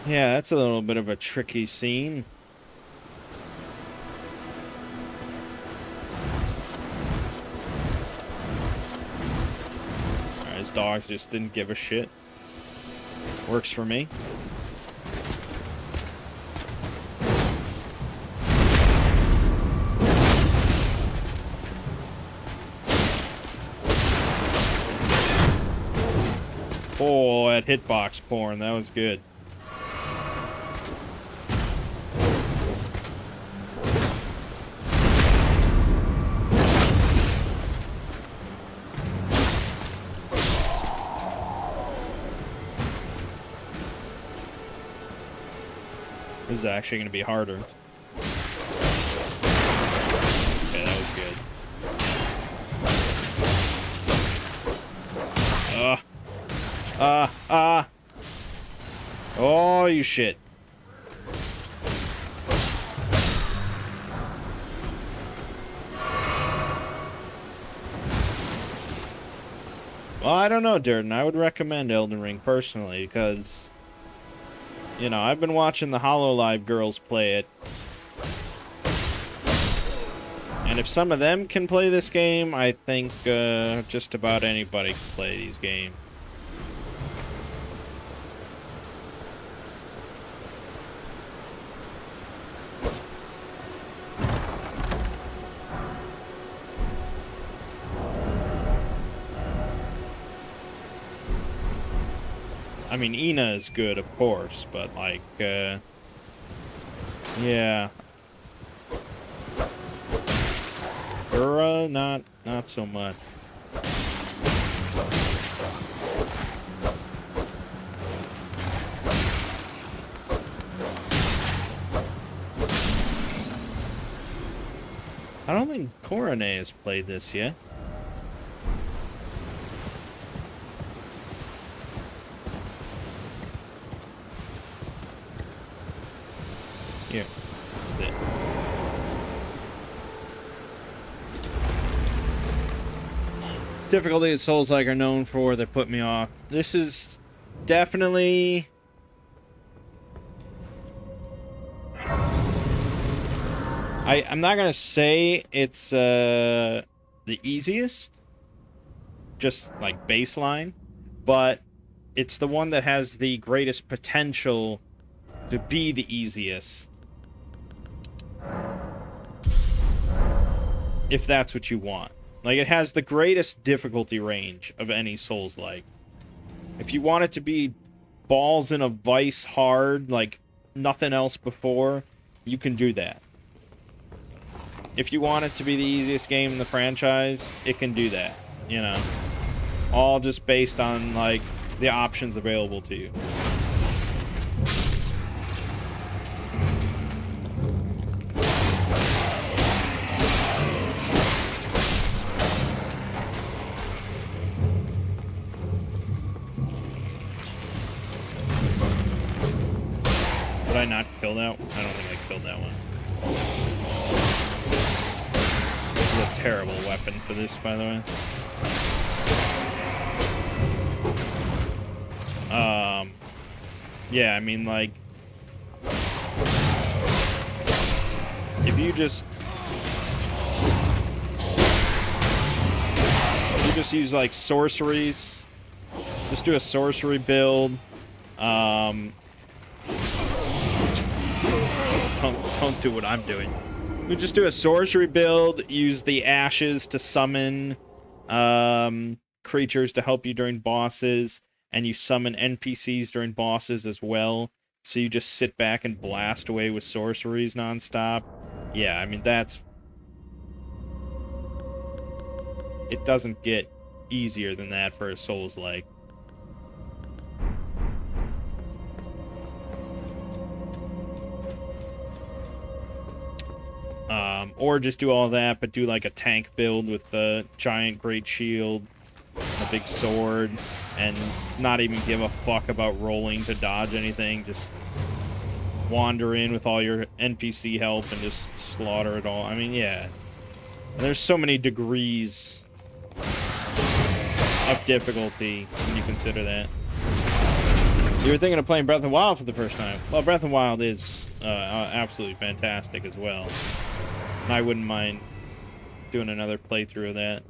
Yeah, that's a little bit of a tricky scene. Alright, his dogs just didn't give a shit. Works for me. Oh, that hitbox porn, that was good. This is actually going to be harder. Okay, that was good. Oh, you shit. Well, I don't know, Durden. I would recommend Elden Ring personally because, you know, I've been watching the HoloLive girls play it. And if some of them can play this game, I think just about anybody can play these games. I mean, Ina is good, of course, but, like, yeah. Ura, not so much. I don't think Coronet has played this yet. Here, that's it. Difficulty that Souls-like are known for that put me off. This is definitely... I'm not gonna say it's the easiest, just like baseline, but it's the one that has the greatest potential to be the easiest. If that's what you want. Like, it has the greatest difficulty range of any Souls-like. If you want it to be balls in a vice hard, like nothing else before, you can do that. If you want it to be the easiest game in the franchise, it can do that, you know. All just based on, like, the options available to you. Did I not kill that? I don't think I killed that one. This is a terrible weapon for this, by the way. Yeah, I mean, like, if you just use, like, sorceries, just do a sorcery build, don't do what I'm doing. We just do a sorcery build, use the ashes to summon creatures to help you during bosses, and you summon NPCs during bosses as well, so you just sit back and blast away with sorceries nonstop. Yeah, I mean, it doesn't get easier than that for a Souls-like. Or just do all that, but do like a tank build with the giant great shield, a big sword, and not even give a fuck about rolling to dodge anything. Just wander in with all your NPC help and just slaughter it all. I mean, yeah. There's so many degrees of difficulty when you consider that. You were thinking of playing Breath of the Wild for the first time. Well, Breath of the Wild is absolutely fantastic as well. And I wouldn't mind doing another playthrough of that.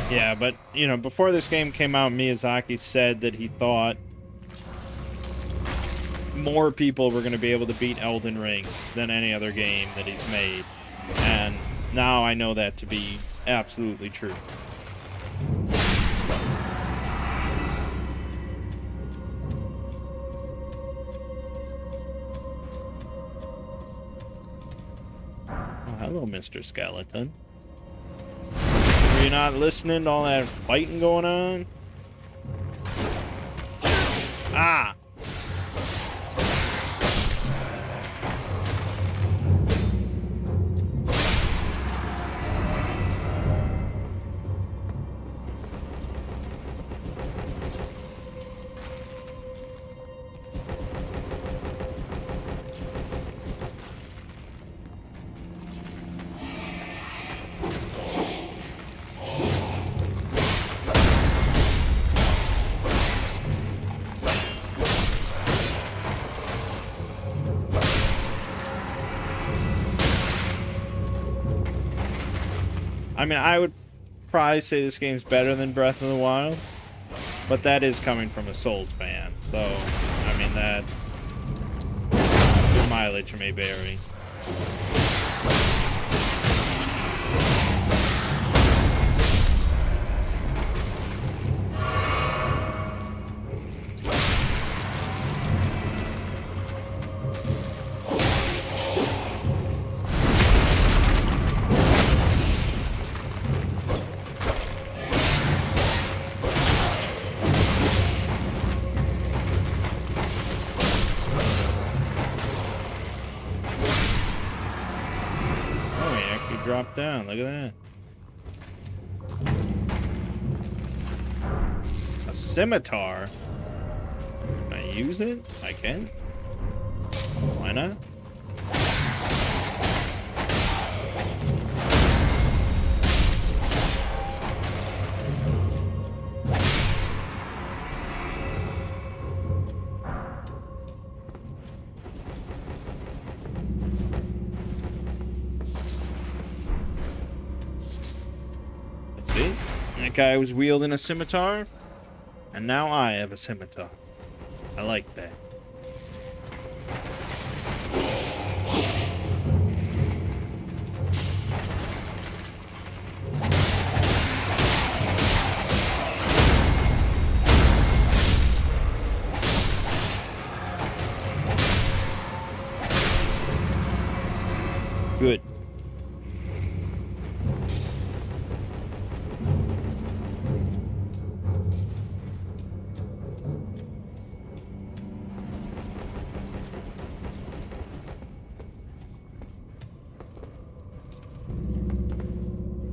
Yeah, but, you know, before this game came out, Miyazaki said that he thought more people were going to be able to beat Elden Ring than any other game that he's made. And now I know that to be absolutely true. Oh, hello, Mr. Skeleton. Are you not listening to all that fighting going on? Ah! I mean, I would probably say this game's better than Breath of the Wild, but that is coming from a Souls fan, so, I mean, that the mileage may vary. Drop down, look at that. A scimitar. Can I use it? I can. Why not? That guy was wielding a scimitar, and now I have a scimitar. I like that. Good.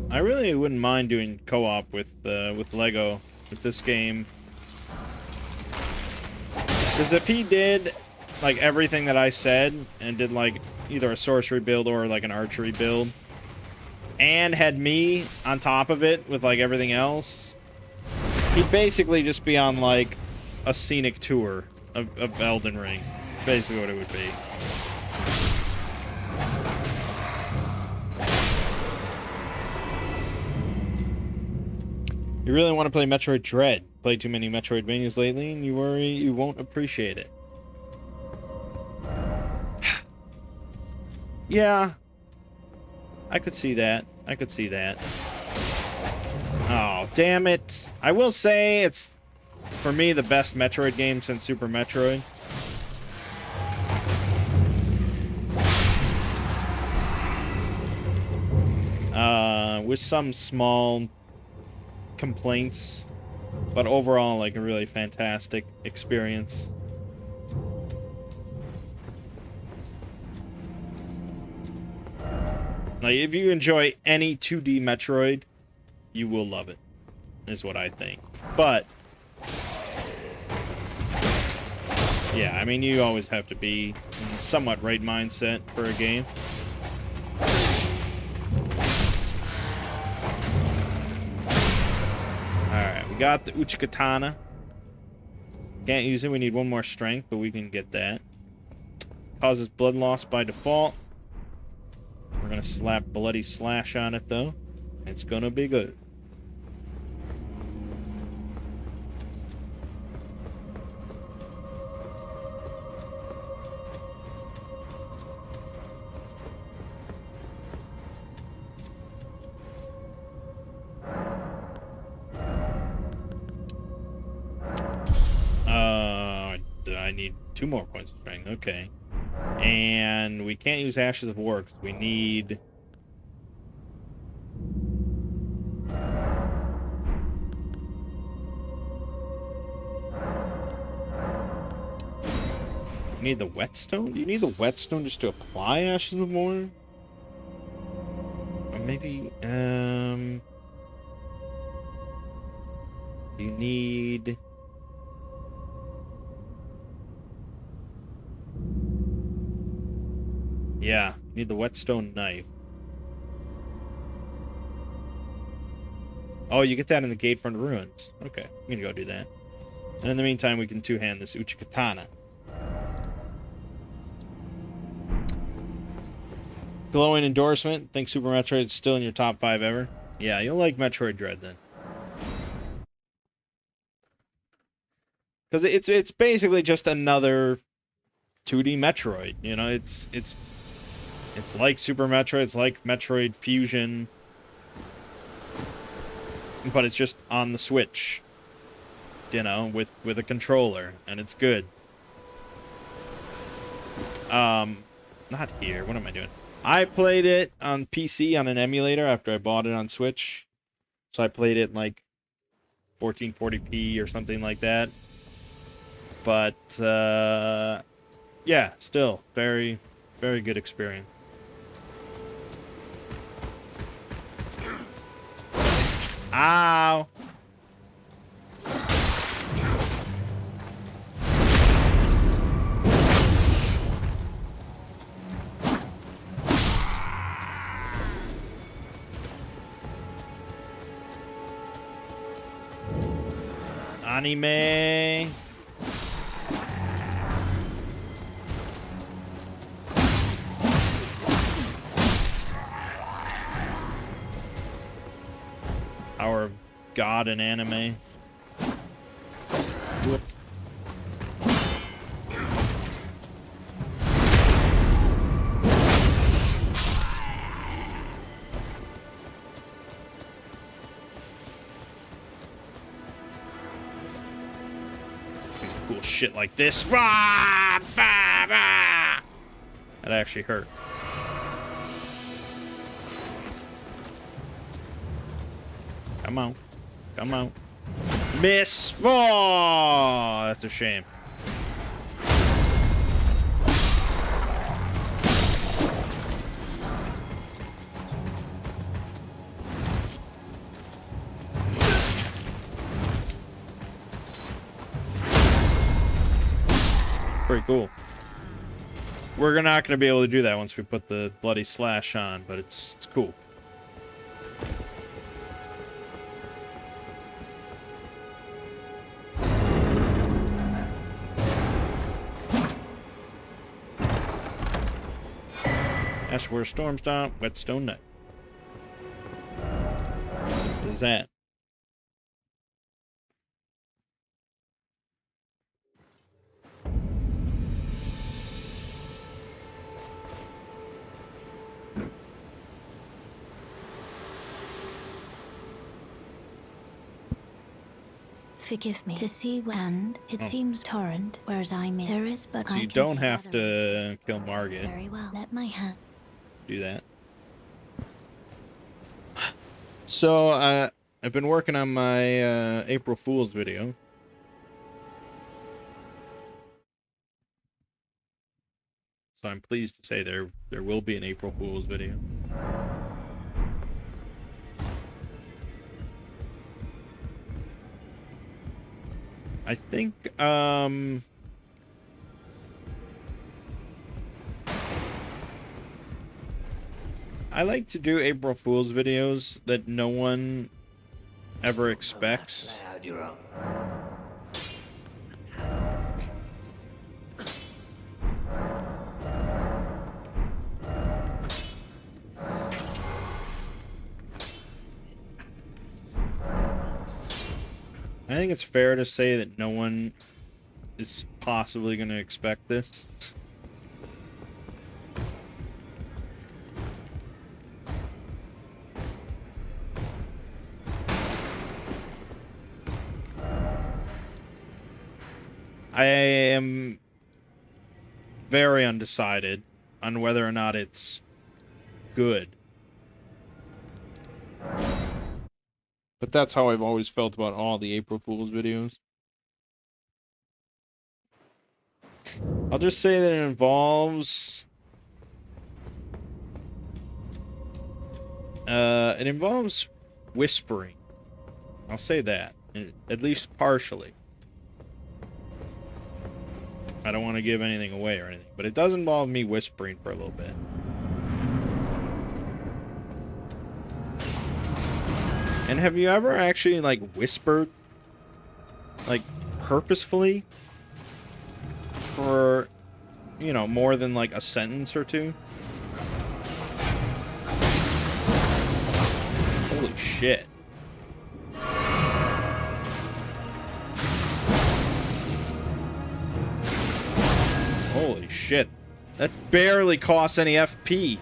I really wouldn't mind doing co-op with Lego with this game, because if he did like everything that I said and did like either a sorcery build or like an archery build, and had me on top of it with like everything else, he'd basically just be on like a scenic tour of Elden Ring. Basically what it would be. You really want to play Metroid Dread. Played too many Metroidvanias lately, and you worry you won't appreciate it. Yeah. I could see that. I could see that. Oh, damn it. I will say it's, for me, the best Metroid game since Super Metroid. With some small complaints, but overall, like, a really fantastic experience. Like, if you enjoy any 2D Metroid, you will love it, is what I think. But, yeah, I mean, you always have to be in somewhat right mindset for a game. Alright, we got the Uchikatana. Can't use it, we need one more strength, but we can get that. Causes blood loss by default. We're gonna slap Bloody Slash on it, though. It's gonna be good. I need 2 more points of strength. Okay. And we can't use Ashes of War because we need... You need the Whetstone? Do you need the Whetstone just to apply Ashes of War? Or maybe, you need... Yeah, you need the Whetstone knife. Oh, you get that in the Gatefront Ruins. Okay, I'm gonna go do that. And in the meantime, we can two-hand this Uchikatana. Glowing endorsement. Think Super Metroid is still in your top 5 ever? Yeah, you'll like Metroid Dread then. Because it's basically just another 2D Metroid. You know, it's like Super Metroid, it's like Metroid Fusion, but it's just on the Switch, you know, with a controller, and it's good. Not here. What am I doing? I played it on PC on an emulator after I bought it on Switch, so I played it in like 1440p or something like that. But yeah, still very, very good experience. Ow! Anime. Our god in anime. Whoop. Cool shit like this. Rah! Bah! Bah! That actually hurt. Come on. Come on. Miss! Oh, that's a shame. Pretty cool. we're not gonna be able to do that once we put the bloody slash on, but it's cool. Ashware Stormstomp, Whetstone Knight. Simple as that. Forgive me. To see and it seems torrent, whereas I'm in. There is, but So I you can don't take have other to kill Margit. Very well. Let my hand. Do that. So, I've been working on my April Fool's video. So I'm pleased to say there will be an April Fool's video. I think, I like to do April Fool's videos that no one ever expects. I think it's fair to say that no one is possibly going to expect this. I am very undecided on whether or not it's good. But that's how I've always felt about all the April Fool's videos. I'll just say that it involves... it involves whispering. I'll say that. At least partially. I don't want to give anything away or anything, but it does involve me whispering for a little bit. And have you ever actually, like, whispered, like, purposefully for, you know, more than, like, a sentence or two? Holy shit. Holy shit. That barely costs any FP.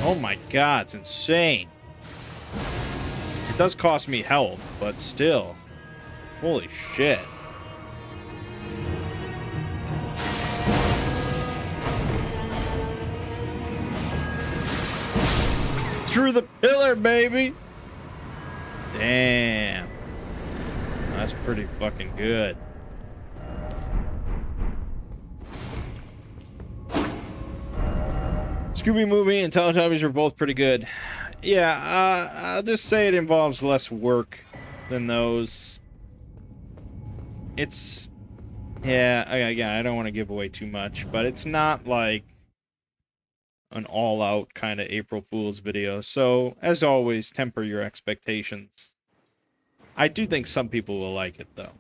Oh my god, it's insane. It does cost me health, but still. Holy shit. Through the pillar, baby! Damn. That's pretty fucking good. Scooby Movie and Teletubbies are both pretty good. Yeah, I'll just say it involves less work than those. It's... Yeah, I don't want to give away too much, but it's not like an all-out kind of April Fool's video. So, as always, temper your expectations. I do think some people will like it, though.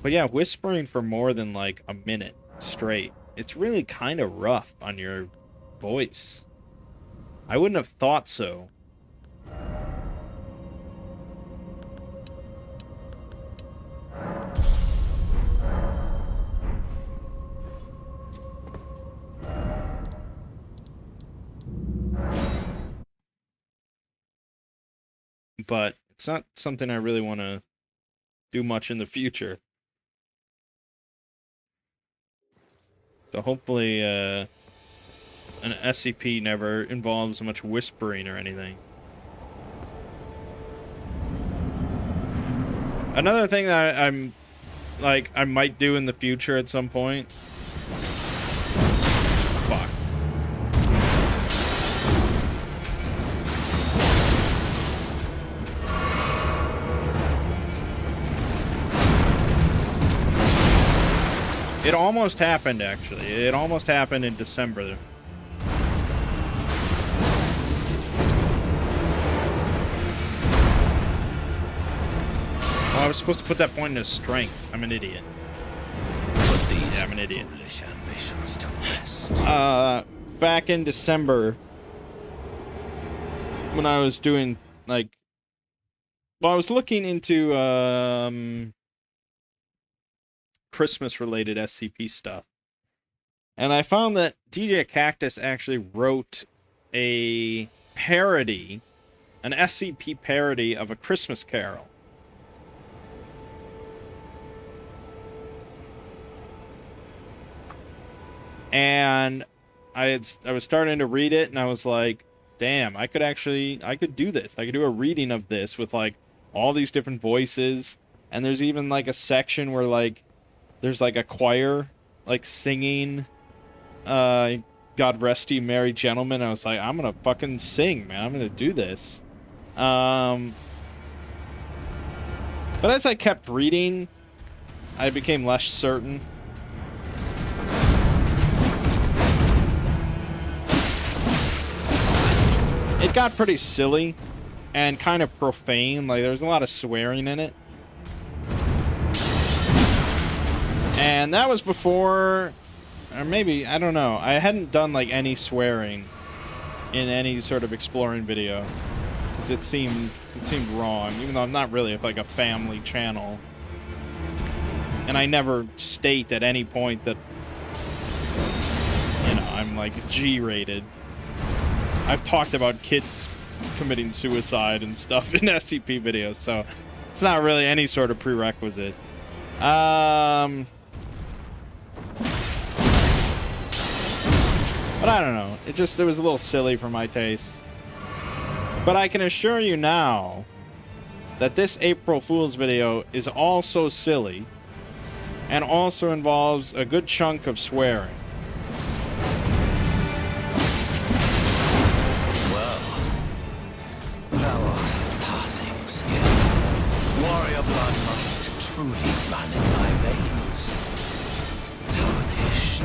But yeah, whispering for more than like a minute straight, it's really kind of rough on your voice. I wouldn't have thought so. But it's not something I really want to do much in the future. So hopefully an SCP never involves much whispering or anything. Another thing that I'm like I might do in the future at some point. Fuck. It almost happened, actually. It almost happened in December. Oh, I was supposed to put that point into strength. I'm an idiot. Yeah, I'm an idiot. Back in December, when I was doing, like... Well, I was looking into, Christmas-related SCP stuff. And I found that DJ Cactus actually wrote a parody, an SCP parody of A Christmas Carol. And I was starting to read it, and I was like, damn, I could do this. I could do a reading of this with, like, all these different voices. And there's even, like, a section where, like, there's, like, a choir, like, singing, God Rest You Merry Gentlemen. I was like, I'm gonna fucking sing, man. I'm gonna do this. But as I kept reading, I became less certain. It got pretty silly and kind of profane. Like, there's a lot of swearing in it. And that was before, or maybe, I don't know. I hadn't done, like, any swearing in any sort of exploring video. Because it seemed wrong, even though I'm not really, like, a family channel. And I never state at any point that, you know, I'm, like, G-rated. I've talked about kids committing suicide and stuff in SCP videos, so it's not really any sort of prerequisite. But I don't know. It was a little silly for my taste. But I can assure you now that this April Fool's video is also silly and also involves a good chunk of swearing. Warrior blood must truly run in thy veins. Tarnished.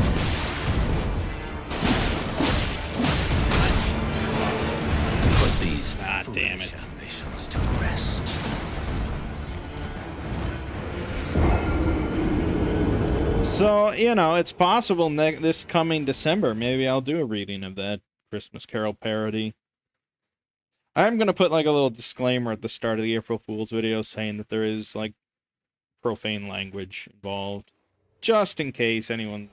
Put these foolish ambitions to rest. So, you know, it's possible this coming December, maybe I'll do a reading of that Christmas Carol parody. I'm going to put, like, a little disclaimer at the start of the April Fool's video saying that there is, like, profane language involved. Just in case anyone...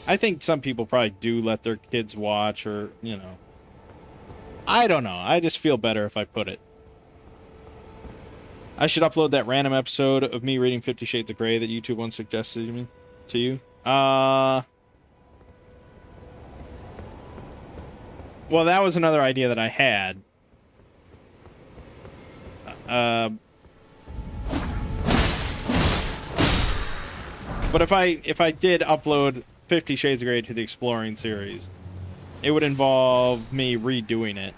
I think some people probably do let their kids watch, or, you know... I don't know. I just feel better if I put it. I should upload that random episode of me reading 50 Shades of Grey that YouTube once suggested to you. Well, that was another idea that I had. But if I did upload 50 Shades of Grey to the Exploring series, it would involve me redoing it.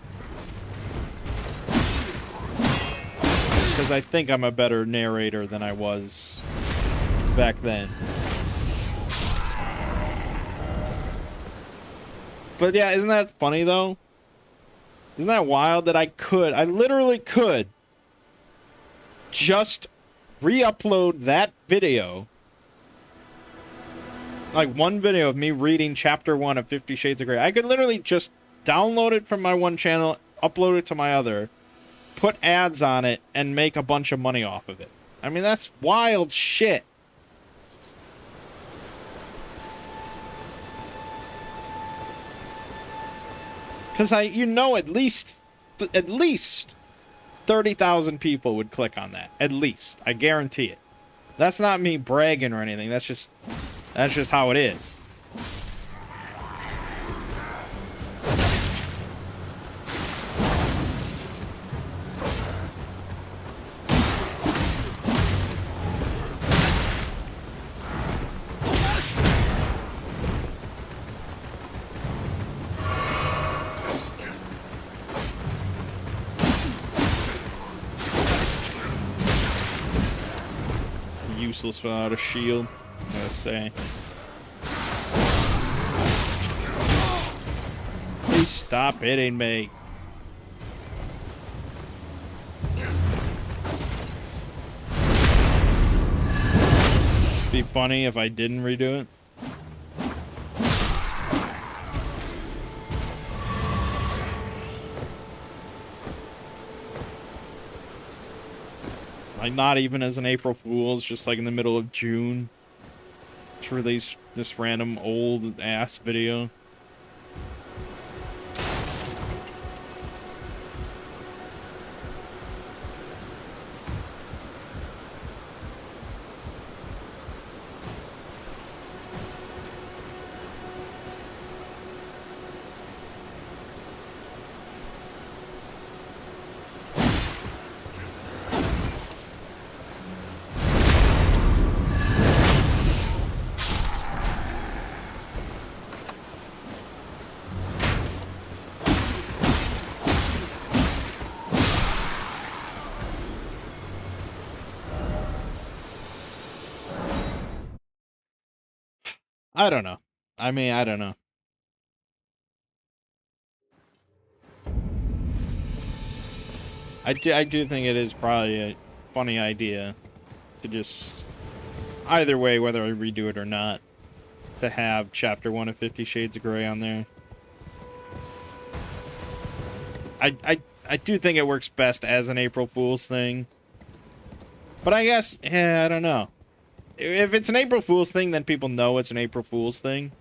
Because I think I'm a better narrator than I was back then. But yeah, isn't that funny though? Isn't that wild that I literally could just re-upload that video, like one video of me reading chapter 1 of 50 Shades of Grey. I could literally just download it from my one channel, upload it to my other, put ads on it, and make a bunch of money off of it. I mean, that's wild shit. Because you know, at least 30,000 people would click on that. At least. I guarantee it. That's not me bragging or anything. That's just how it is. Useless without a shield. I'm gonna say. Please stop hitting me. It'd be funny if I didn't redo it. Like, not even as an April Fool's, just like in the middle of June. To release this random old ass video. I don't know. I mean, I don't know. I do think it is probably a funny idea to just, either way, whether I redo it or not, to have Chapter 1 of 50 Shades of Grey on there. I do think it works best as an April Fool's thing. But I guess, yeah, I don't know. If it's an April Fool's thing, then people know it's an April Fool's thing.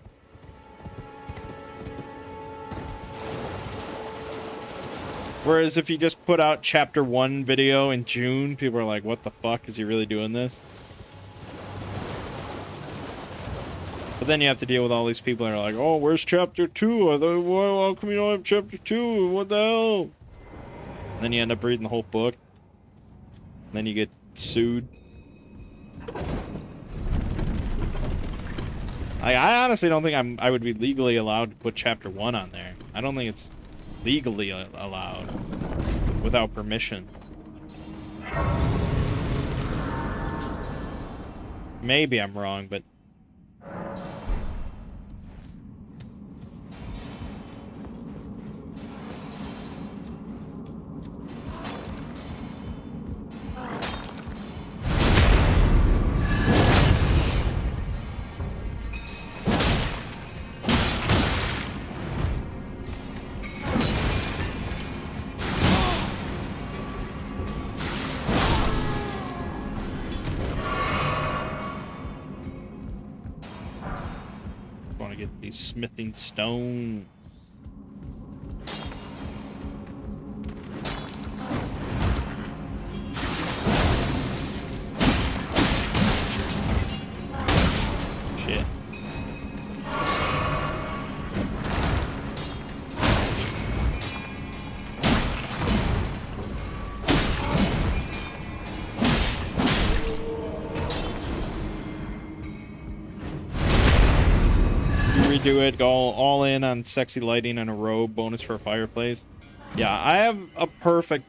Whereas if you just put out Chapter 1 video in June, people are like, what the fuck? Is he really doing this? But then you have to deal with all these people that are like, oh, where's Chapter 2? How come you don't have Chapter 2? What the hell? And then you end up reading the whole book. And then you get sued. I honestly don't think I would be legally allowed to put Chapter 1 on there. I don't think it's legally allowed without permission. Maybe I'm wrong, but smithing stone. Shit. Redo it, go all in on sexy lighting and a robe bonus for a fireplace. Yeah, I have a perfect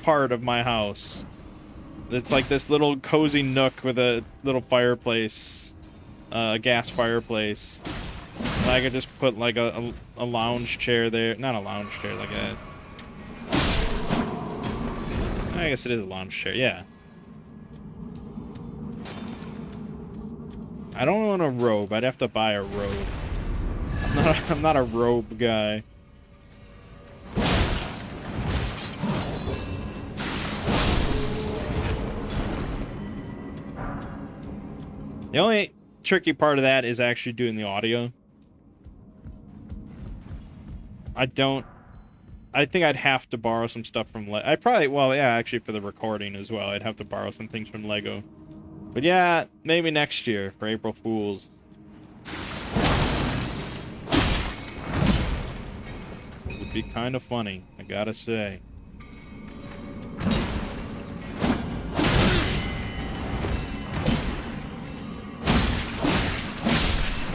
part of my house. It's like this little cozy nook with a little fireplace, a gas fireplace. And I could just put like a lounge chair there. Not a lounge chair, like a... I guess it is a lounge chair, yeah. I don't want a robe. I'd have to buy a robe. I'm not a robe guy. The only tricky part of that is actually doing the audio. I think I'd have to borrow some stuff from well, yeah, actually for the recording as well. I'd have to borrow some things from Lego. But yeah, maybe next year for April Fool's. It would be kind of funny, I gotta say.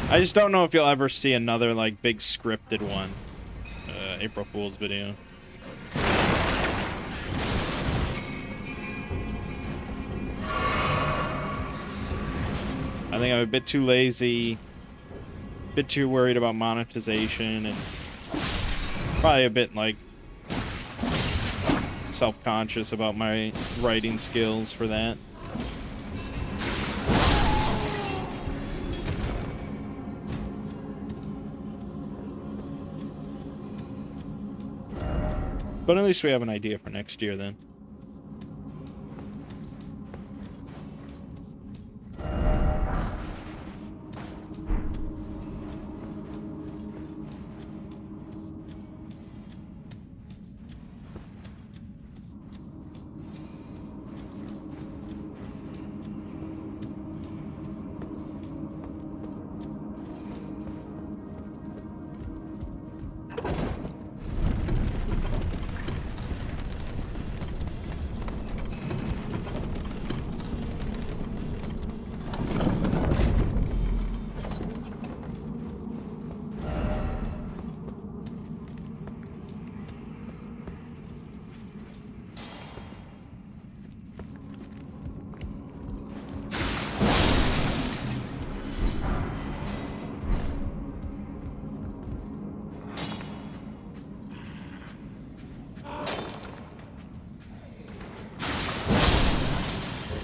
I just don't know if you'll ever see another, like, big scripted one. April Fool's video. think I'm a bit too lazy, a bit too worried about monetization, and probably a bit like self-conscious about my writing skills for that. But at least we have an idea for next year then.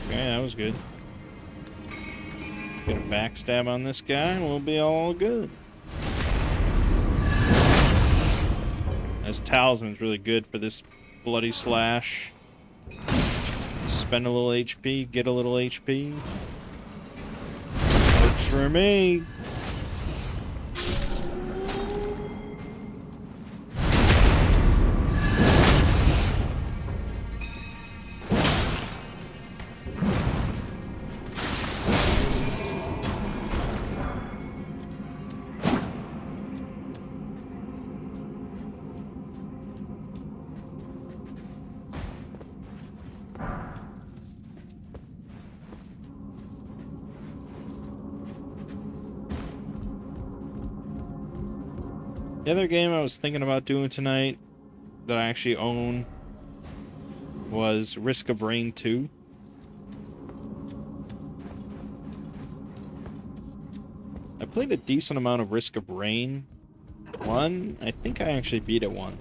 Okay, that was good. Get a backstab on this guy, and we'll be all good. This talisman's really good for this bloody slash. Spend a little HP, get a little HP. Works for me. The other game I was thinking about doing tonight that I actually own was Risk of Rain 2. I played a decent amount of Risk of Rain 1. I think I actually beat it once.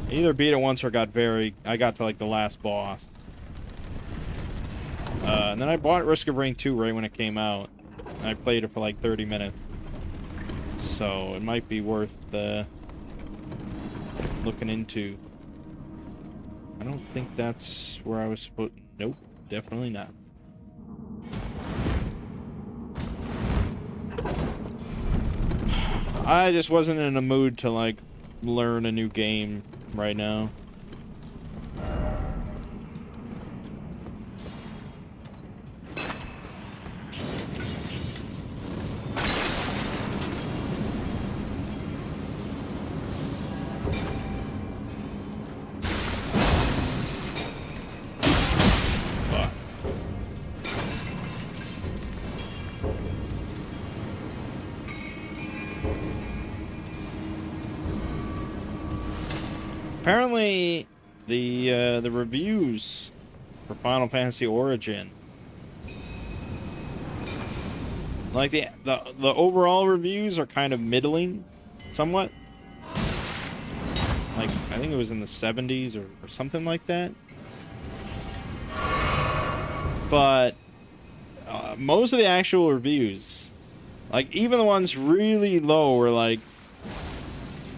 I either beat it once or I got to like the last boss. And then I bought Risk of Rain 2 right when it came out. And I played it for like 30 minutes. So it might be worth looking into. I don't think that's where I was supposed. Nope, definitely not. I just wasn't in a mood to like learn a new game right now. Apparently, the reviews for Final Fantasy Origin, like the overall reviews are kind of middling, somewhat. Like I think it was in the 70s or something like that. But most of the actual reviews, like even the ones really low, were like,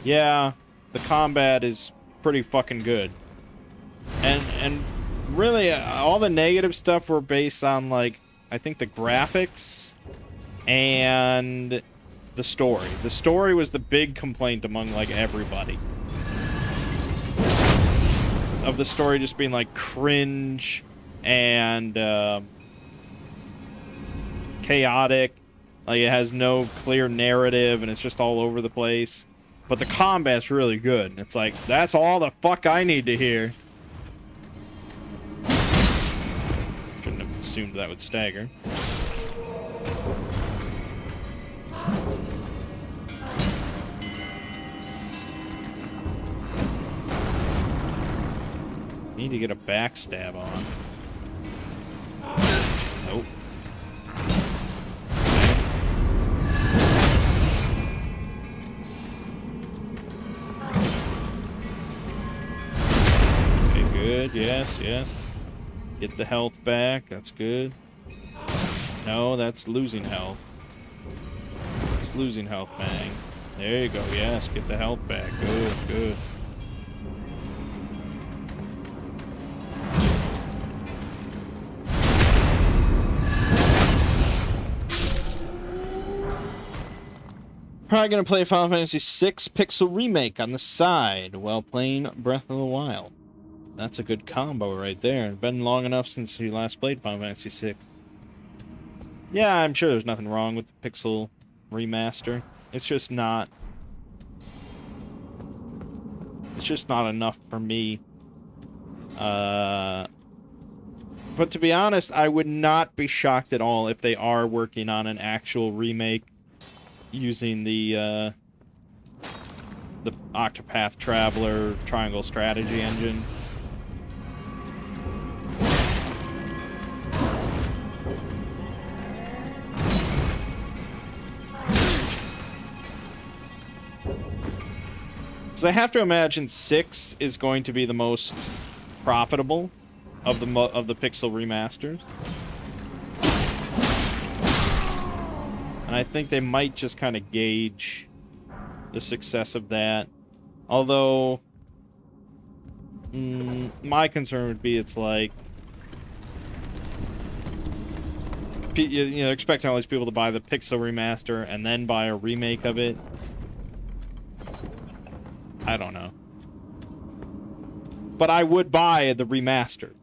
yeah, the combat is pretty fucking good, and really all the negative stuff were based on like I think the graphics and the story. The story was the big complaint among like everybody, of the story just being like cringe and chaotic, like it has no clear narrative and it's just all over the place. But the combat's really good. And it's like, that's all the fuck I need to hear. Shouldn't have assumed that would stagger. Need to get a backstab on. Nope. good. Yes, yes. Get the health back. That's good. No, that's losing health. It's losing health, Mangg. There you go. Yes, get the health back. Good, good. Probably gonna play Final Fantasy VI Pixel Remake on the side while playing Breath of the Wild. That's a good combo right there. It's been long enough since you last played Final Fantasy VI. Yeah, I'm sure there's nothing wrong with the Pixel Remaster. It's just not... It's just not enough for me. But to be honest, I would not be shocked at all if they are working on an actual remake using the Octopath Traveler Triangle Strategy engine. Because I have to imagine 6 is going to be the most profitable of the Pixel remasters. And I think they might just kind of gauge the success of that. Although, my concern would be it's like, you know, expecting all these people to buy the Pixel remaster and then buy a remake of it. I don't know. But I would buy the remaster.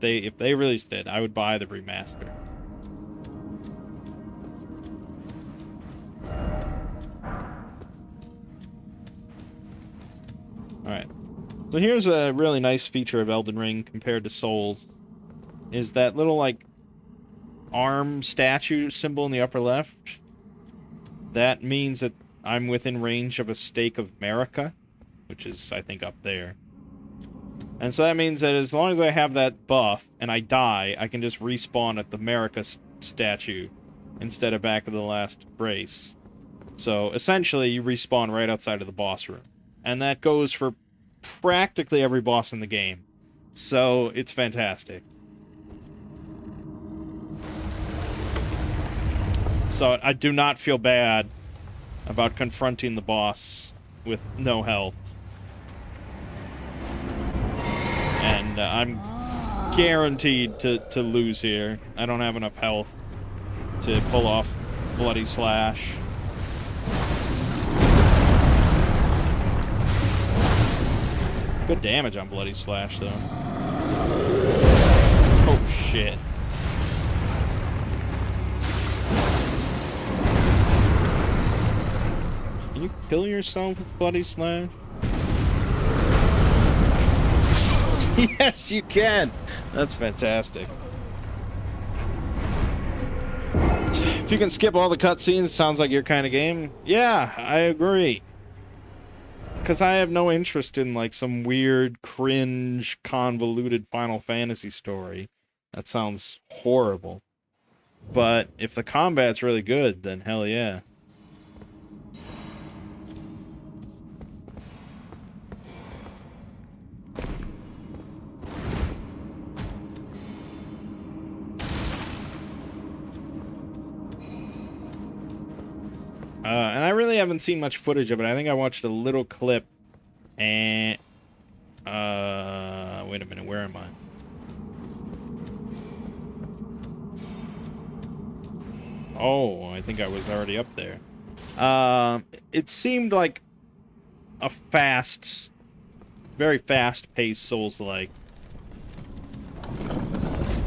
If they released it, I would buy the remaster. Alright. So here's a really nice feature of Elden Ring compared to Souls. Is that little, like, arm statue symbol in the upper left. That means that I'm within range of a stake of Marika, which is, I think, up there. And so that means that as long as I have that buff and I die, I can just respawn at the Marika statue instead of back of the last brace. So essentially, you respawn right outside of the boss room. And that goes for practically every boss in the game. So it's fantastic. So I do not feel bad about confronting the boss with no health. And I'm guaranteed to lose here. I don't have enough health to pull off Bloody Slash. Good damage on Bloody Slash, though. Oh, shit. Can you kill yourself with Bloody Slash? Yes, you can! That's fantastic. If you can skip all the cutscenes, it sounds like your kind of game. Yeah, I agree. Because I have no interest in, like, some weird, cringe, convoluted Final Fantasy story. That sounds horrible. But if the combat's really good, then hell yeah. And I really haven't seen much footage of it. I think I watched a little clip, and... wait a minute, where am I? Oh, I think I was already up there. It seemed like a fast, very fast-paced Souls-like.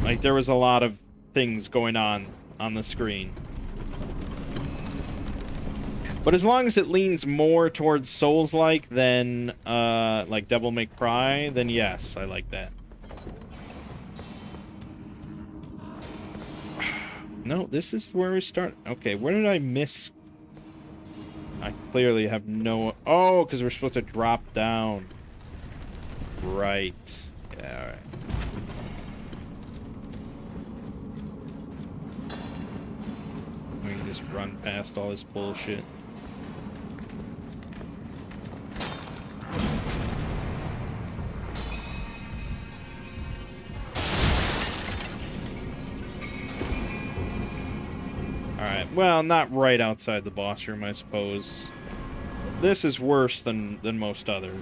Like, there was a lot of things going on the screen. But as long as it leans more towards Souls-like than, like Devil May Cry, then yes, I like that. No, this is where we start. Okay, where did I miss? I clearly have no... Oh, because we're supposed to drop down. Right. Yeah, alright. We can just run past all this bullshit. Alright, well, not right outside the boss room, I suppose. This is worse than most others.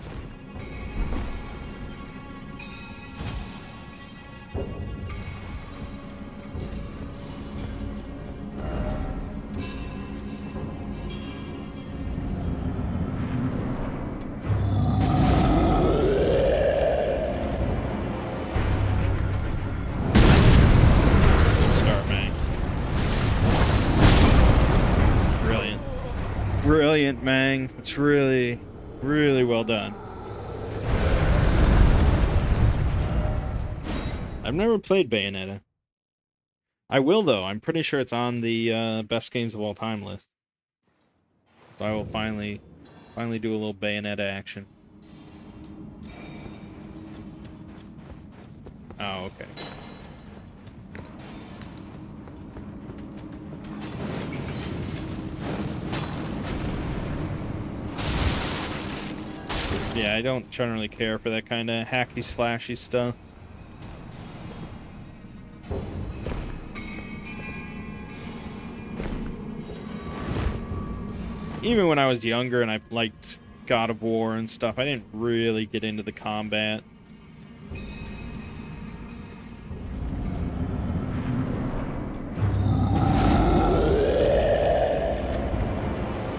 Brilliant, Mangg. It's really, really well done. I've never played Bayonetta. I will, though. I'm pretty sure it's on the best games of all time list. So I will finally do a little Bayonetta action. Oh, okay. Yeah, I don't generally care for that kind of hacky slashy stuff. Even when I was younger and I liked God of War and stuff, I didn't really get into the combat.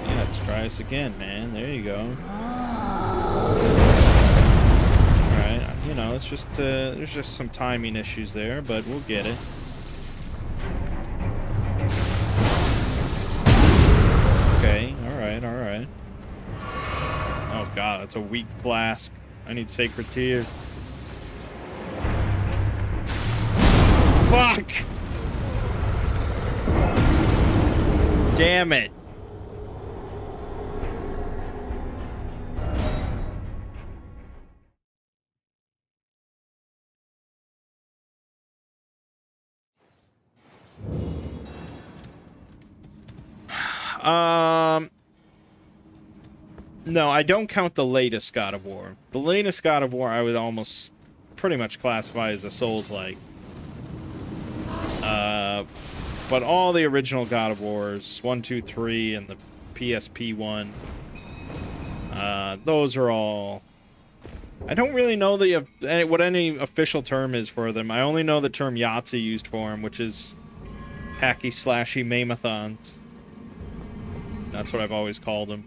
Yeah, let's try this again, man. There you go. Alright, you know, it's just, there's just some timing issues there, but we'll get it. Okay, alright. Oh god, that's a weak flask. I need Sacred Tears. Fuck! Damn it! No, I don't count the latest God of War. The latest God of War I would almost pretty much classify as a Souls-like. But all the original God of Wars, 1, 2, 3, and the PSP one, those are all... I don't really know what any official term is for them. I only know the term Yahtzee used for them, which is hacky slashy mamathons. That's what I've always called them.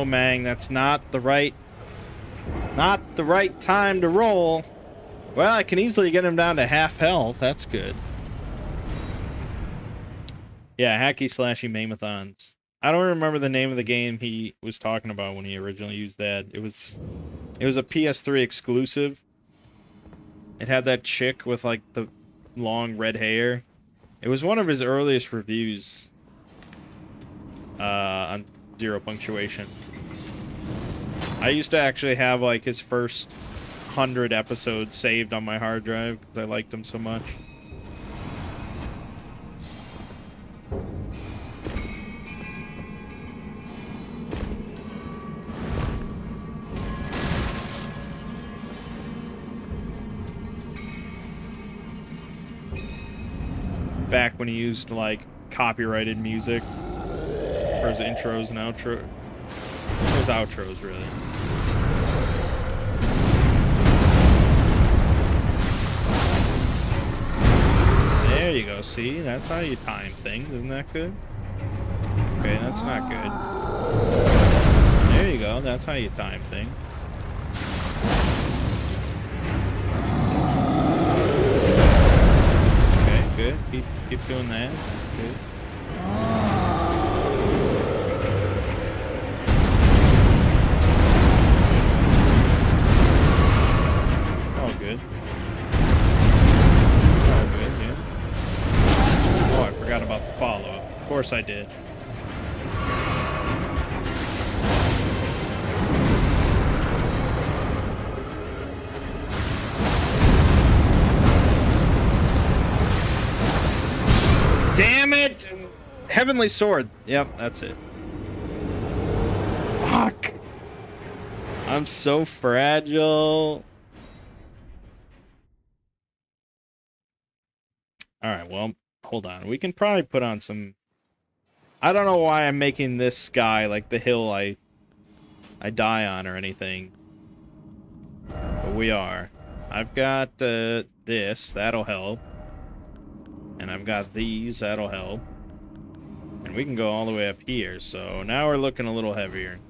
Mangg, that's not the right time to roll. Well, I can easily get him down to half health. That's good. Yeah, hacky slashy mamathons. I don't remember the name of the game he was talking about when he originally used that. It was a PS3 exclusive. It had that chick with like the long red hair. It was one of his earliest reviews on Zero Punctuation. I used to actually have like his first 100 episodes saved on my hard drive because I liked him so much. Back when he used like copyrighted music for his intros and outros. His outros, really. There you go, see? That's how you time things, isn't that good? Okay, that's not good. There you go, that's how you time things. Okay, good. Keep doing that. That's good. Of course I did. Damn it! Heavenly Sword. Yep, that's it. Fuck. I'm so fragile. Alright, well, hold on. We can probably put on some... I don't know why I'm making this guy like the hill I die on or anything. But we are. I've got this. That'll help. And I've got these. That'll help. And we can go all the way up here. So now we're looking a little heavier.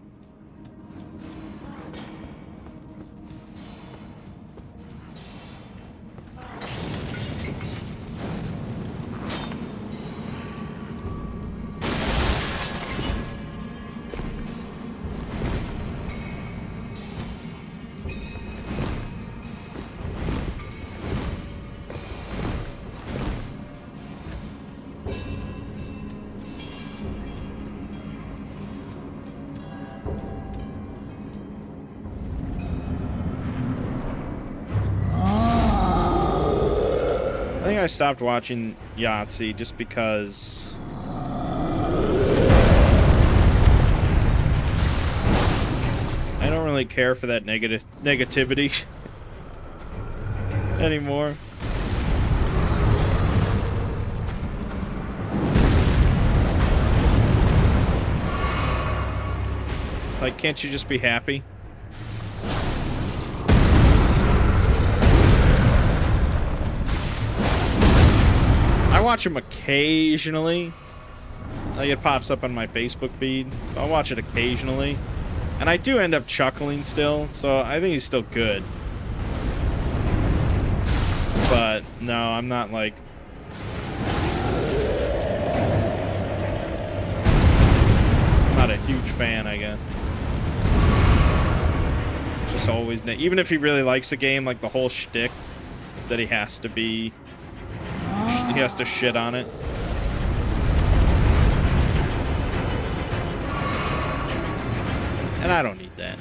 I stopped watching Yahtzee just because I don't really care for that negativity anymore. Like, can't you just be happy? I watch him occasionally. Like, it pops up on my Facebook feed. I'll watch it occasionally. And I do end up chuckling still, so I think he's still good. But, no, I'm not like... I'm not a huge fan, I guess. Just always... Even if he really likes the game, like, the whole shtick is that he has to be... He has to shit on it. And I don't need that.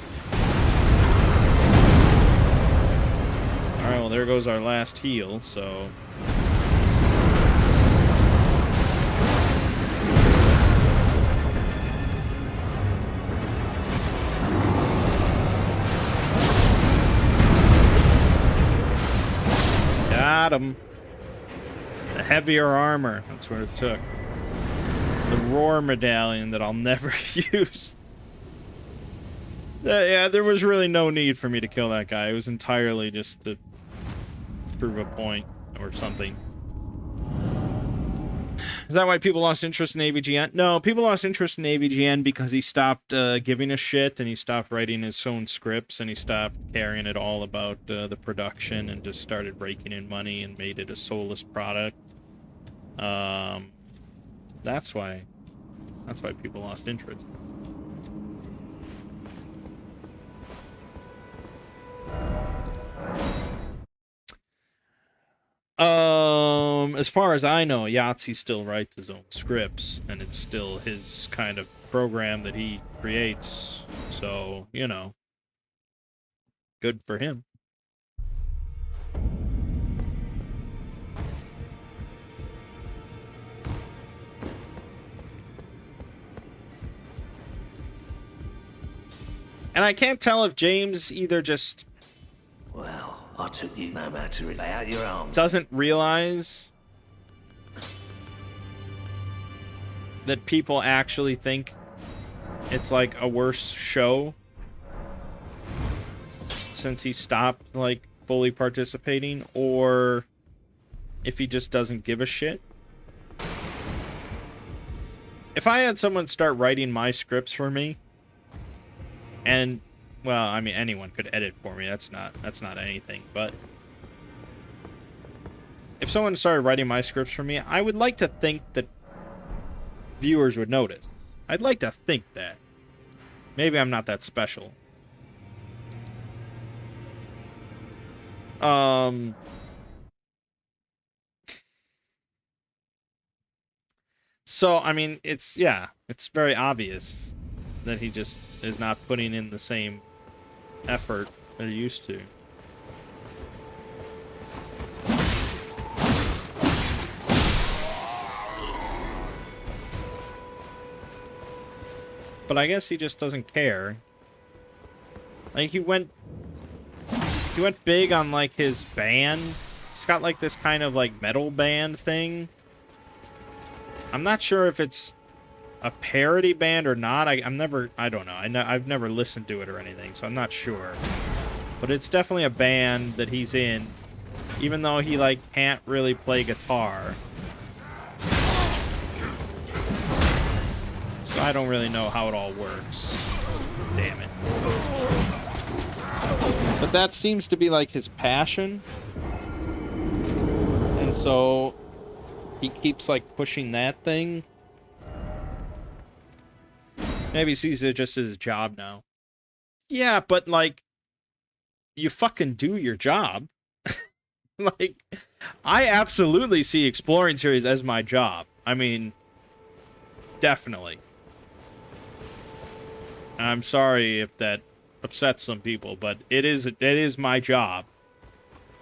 Alright, well, there goes our last heal, so... Got him. The heavier armor. That's what it took. The roar medallion that I'll never use. Yeah, there was really no need for me to kill that guy. It was entirely just to prove a point or something. Is that why people lost interest in AVGN? No, people lost interest in AVGN because he stopped giving a shit, and he stopped writing his own scripts, and he stopped caring at all about the production, and just started raking in money and made it a soulless product. That's why people lost interest. As far as I know, Yahtzee still writes his own scripts, and it's still his kind of program that he creates. So, you know, good for him. And I can't tell if James either just... Well, I took you no matter to lay out your arms. Doesn't realize that people actually think it's like a worse show since he stopped like fully participating, or if he just doesn't give a shit. If I had someone start writing my scripts for me, and well, I mean, anyone could edit for me. That's not anything. But if someone started writing my scripts for me, I would like to think that viewers would notice. I'd like to think that. Maybe I'm not that special. So, I mean, it's very obvious that he just is not putting in the same effort that he used to. But I guess he just doesn't care. Like, he went big on, like, his band. He's got, like, this kind of, like, metal band thing. I'm not sure if it's a parody band or not. I don't know. I've never listened to it or anything, so I'm not sure. But it's definitely a band that he's in, even though he, like, can't really play guitar. So I don't really know how it all works. Damn it. But that seems to be, like, his passion. And so he keeps, like, pushing that thing. Maybe he sees it just as his job now. Yeah, but, like, you fucking do your job. Like, I absolutely see exploring series as my job. I mean, definitely. I'm sorry if that upsets some people, but it is my job.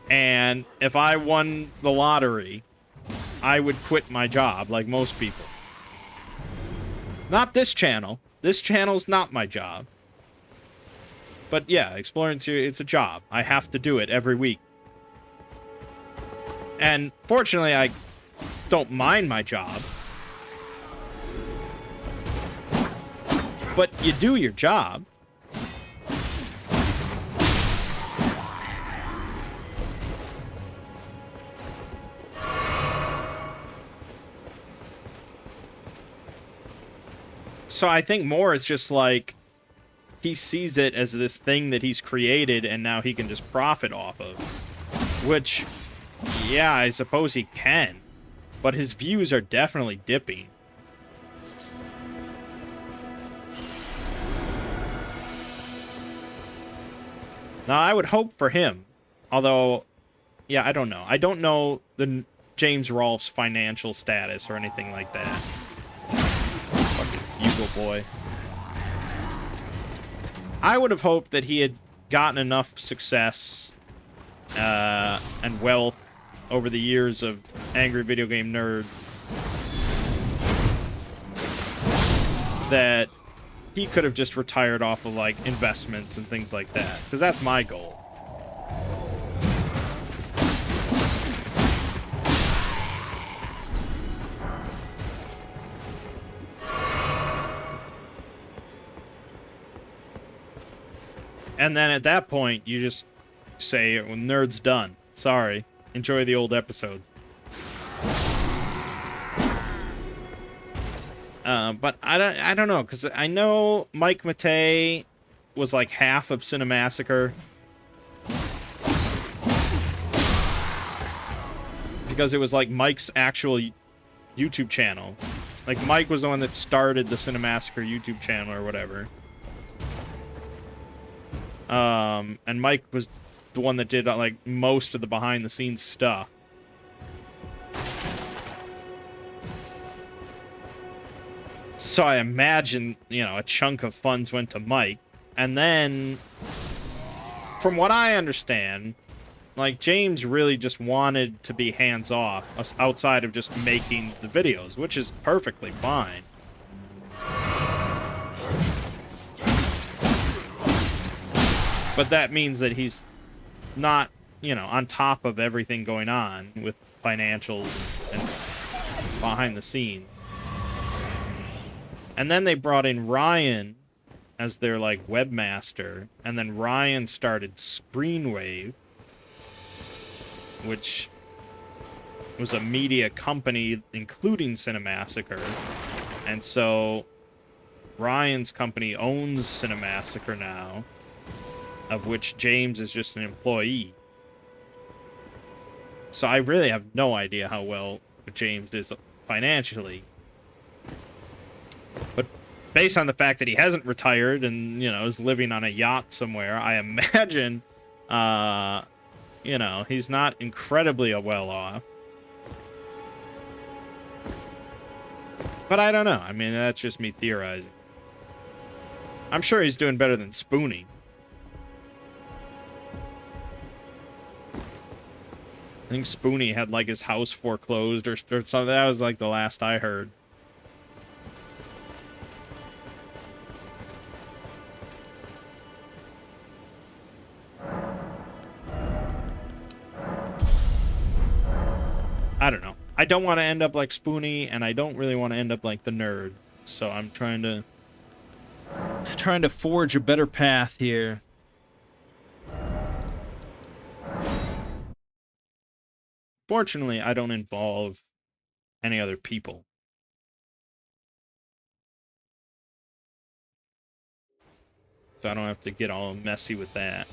And if I won the lottery, I would quit my job like most people. Not this channel. This channel's not my job. But yeah, exploring series, it's a job. I have to do it every week. And fortunately, I don't mind my job. But you do your job. So I think more is just like he sees it as this thing that he's created and now he can just profit off of. Which, yeah, I suppose he can. But his views are definitely dipping. Now, I would hope for him. Although, yeah, I don't know. I don't know the James Rolfe's financial status or anything like that. Fucking Bugle Boy. I would have hoped that he had gotten enough success and wealth over the years of Angry Video Game Nerd that he could have just retired off of, like, investments and things like that. Because that's my goal. And then at that point, you just say, well, Nerd's done. Sorry. Enjoy the old episodes. But I don't know, because I know Mike Matei was like half of Cinemassacre. Because it was like Mike's actual YouTube channel. Like, Mike was the one that started the Cinemassacre YouTube channel or whatever. And Mike was the one that did, like, most of the behind-the-scenes stuff. So I imagine, you know, a chunk of funds went to Mike. And then, from what I understand, like, James really just wanted to be hands-off outside of just making the videos, which is perfectly fine. But that means that he's not, you know, on top of everything going on with financials and behind the scenes. And then they brought in Ryan as their, like, webmaster. And then Ryan started Screenwave, which was a media company including Cinemassacre. And so Ryan's company owns Cinemassacre now, of which James is just an employee. So I really have no idea how well James is financially. But based on the fact that he hasn't retired and, you know, is living on a yacht somewhere, I imagine, you know, he's not incredibly well off. But I don't know. I mean, that's just me theorizing. I'm sure he's doing better than Spoonie. I think Spoonie had like his house foreclosed or something. That was like the last I heard. I don't know. I don't want to end up like Spoonie, and I don't really want to end up like the nerd. So I'm trying to forge a better path here. Fortunately, I don't involve any other people. So I don't have to get all messy with that.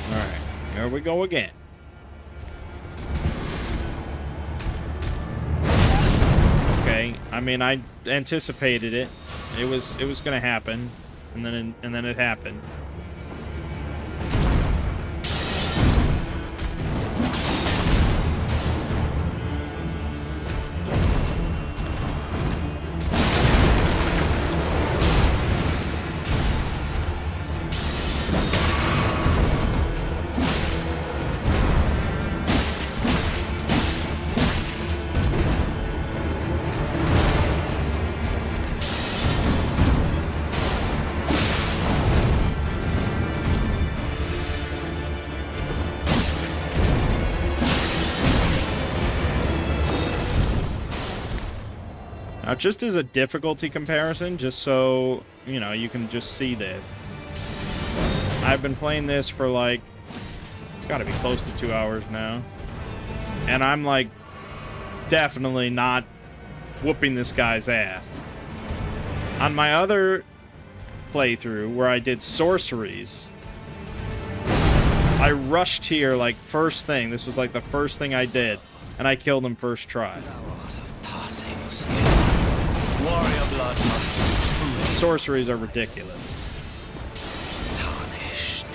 Alright, here we go again. Okay, I mean, I anticipated it. It was gonna happen, and then it happened. Now, just as a difficulty comparison, just so, you know, you can just see this. I've been playing this for, like, it's got to be close to 2 hours now. And I'm, like, definitely not whooping this guy's ass. On my other playthrough, where I did sorceries, I rushed here, like, first thing. This was, like, the first thing I did. And I killed him first try. Warrior blood must Sorceries are ridiculous. tarnished.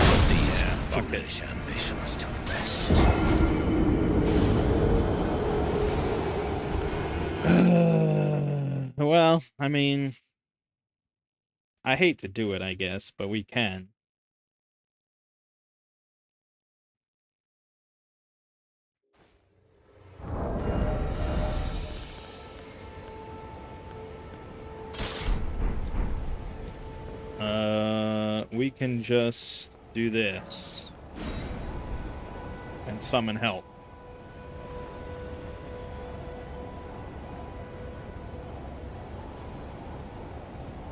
Put these foolish ambitions to rest. Well, I mean, I hate to do it, I guess, but we can. We can just do this and summon help.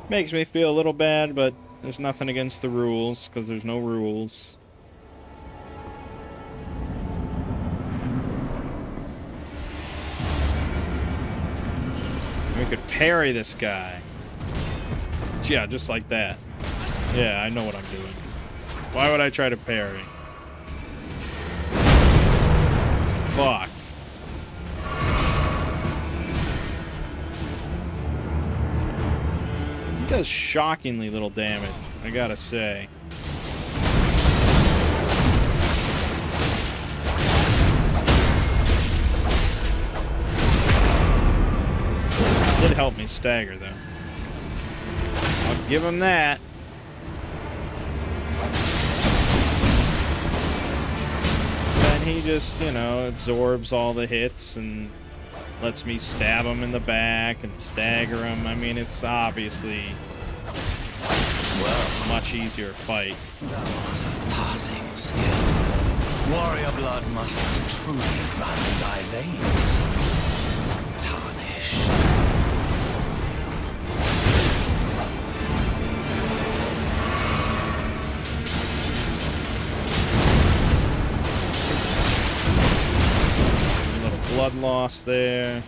Makes me feel a little bad, but there's nothing against the rules, because there's no rules. We could parry this guy. Yeah, just like that. Yeah, I know what I'm doing. Why would I try to parry? Fuck. He does shockingly little damage, I gotta say. Did help me stagger, though. I'll give him that. Then he just, you know, absorbs all the hits and lets me stab him in the back and stagger him. I mean, it's obviously a much easier fight. Passing skill. Warrior blood must truly run in thy veins. Tarnished. Blood loss there.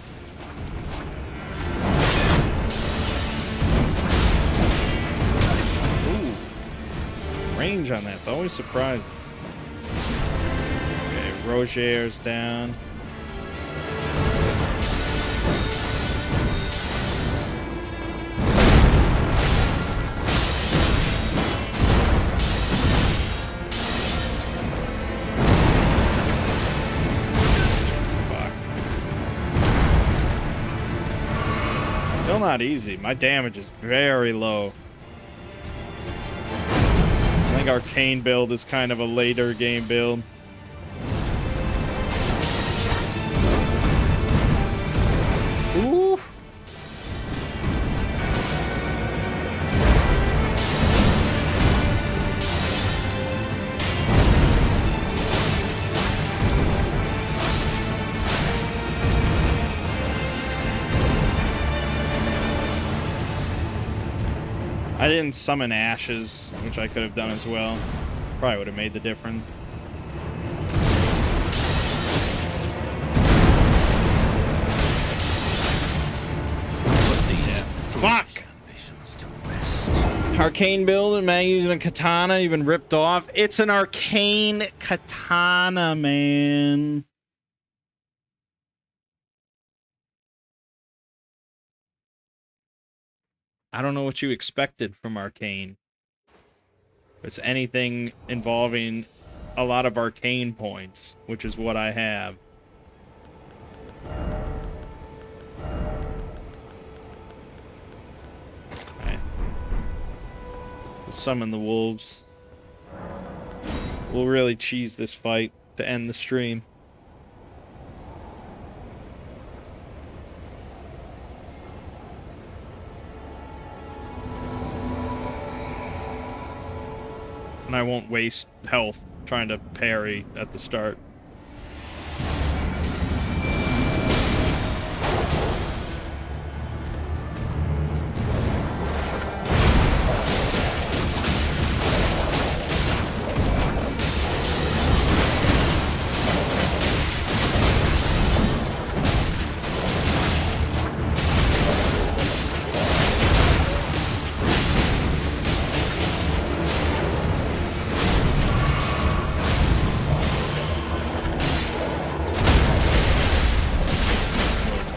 Ooh. Range on that's always surprising. Okay, Roger's down. not easy. My damage is very low. I think Arcane build is kind of a later game build. Ooh. I didn't summon ashes, which I could have done as well. Probably would have made the difference. Yeah. Fuck! Arcane build and Mangg using a katana, even ripped off. It's an arcane katana, man. I don't know what you expected from Arcane. If it's anything involving a lot of arcane points, which is what I have. Okay. We'll summon the wolves. We'll really cheese this fight to end the stream. And I won't waste health trying to parry at the start.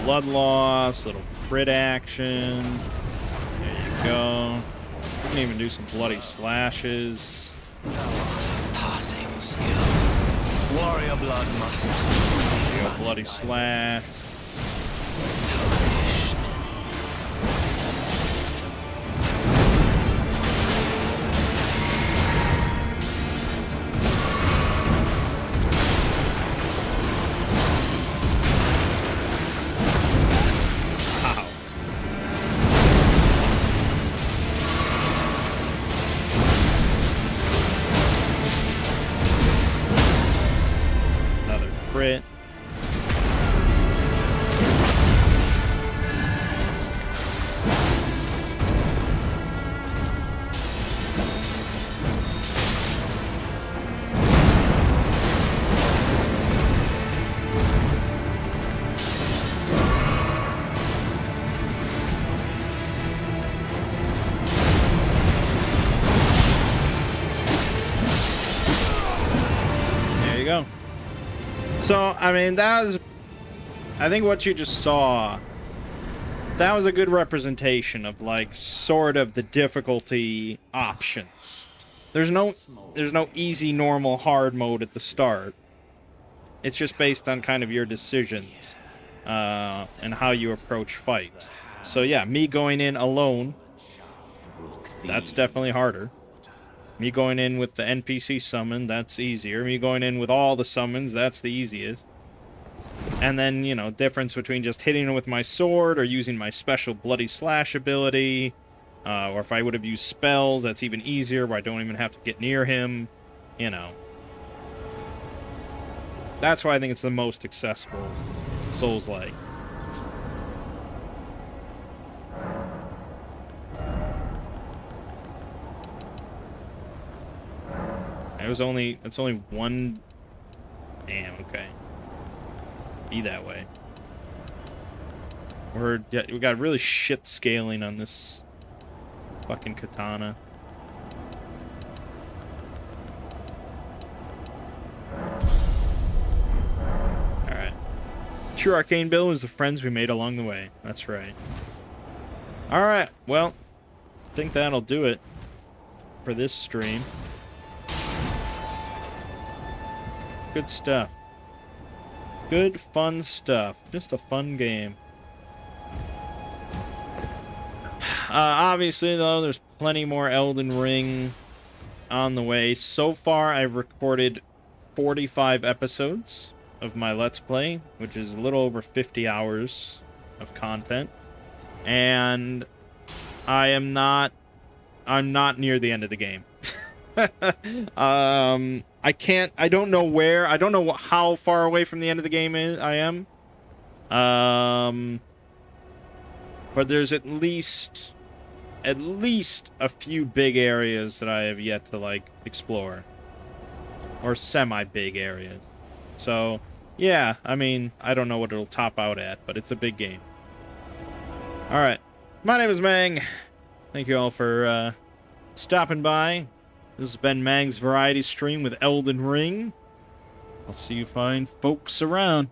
Blood loss, little crit action. There you go. We can even do some bloody slashes. Passing skill. Warrior blood must. There you go, bloody slash. Crit. There you go. So, I mean, I think what you just saw, that was a good representation of, like, sort of the difficulty options. There's no easy, normal, hard mode at the start. It's just based on kind of your decisions, and how you approach fights. So yeah, me going in alone, that's definitely harder. Me going in with the NPC summon, that's easier. Me going in with all the summons, that's the easiest. And then, you know, difference between just hitting him with my sword or using my special bloody slash ability. Or if I would have used spells, that's even easier, where I don't even have to get near him. You know. That's why I think it's the most accessible Souls-like. It's only one. Damn, okay. Be that way. We got really shit scaling on this fucking katana. Alright. True Arcane build is the friends we made along the way. That's right. Alright, well, I think that'll do it for this stream. Good stuff. Good, fun stuff. Just a fun game. Obviously, though, there's plenty more Elden Ring on the way. So far, I've recorded 45 episodes of my Let's Play, which is a little over 50 hours of content. And I'm not near the end of the game. I don't know how far away from the end of the game I am. But there's at least a few big areas that I have yet to, like, explore. Or semi-big areas. So, yeah, I mean, I don't know what it'll top out at, but it's a big game. Alright, my name is Mangg. Thank you all for stopping by. This has been Mangg's Variety Stream with Elden Ring. I'll see you fine folks around.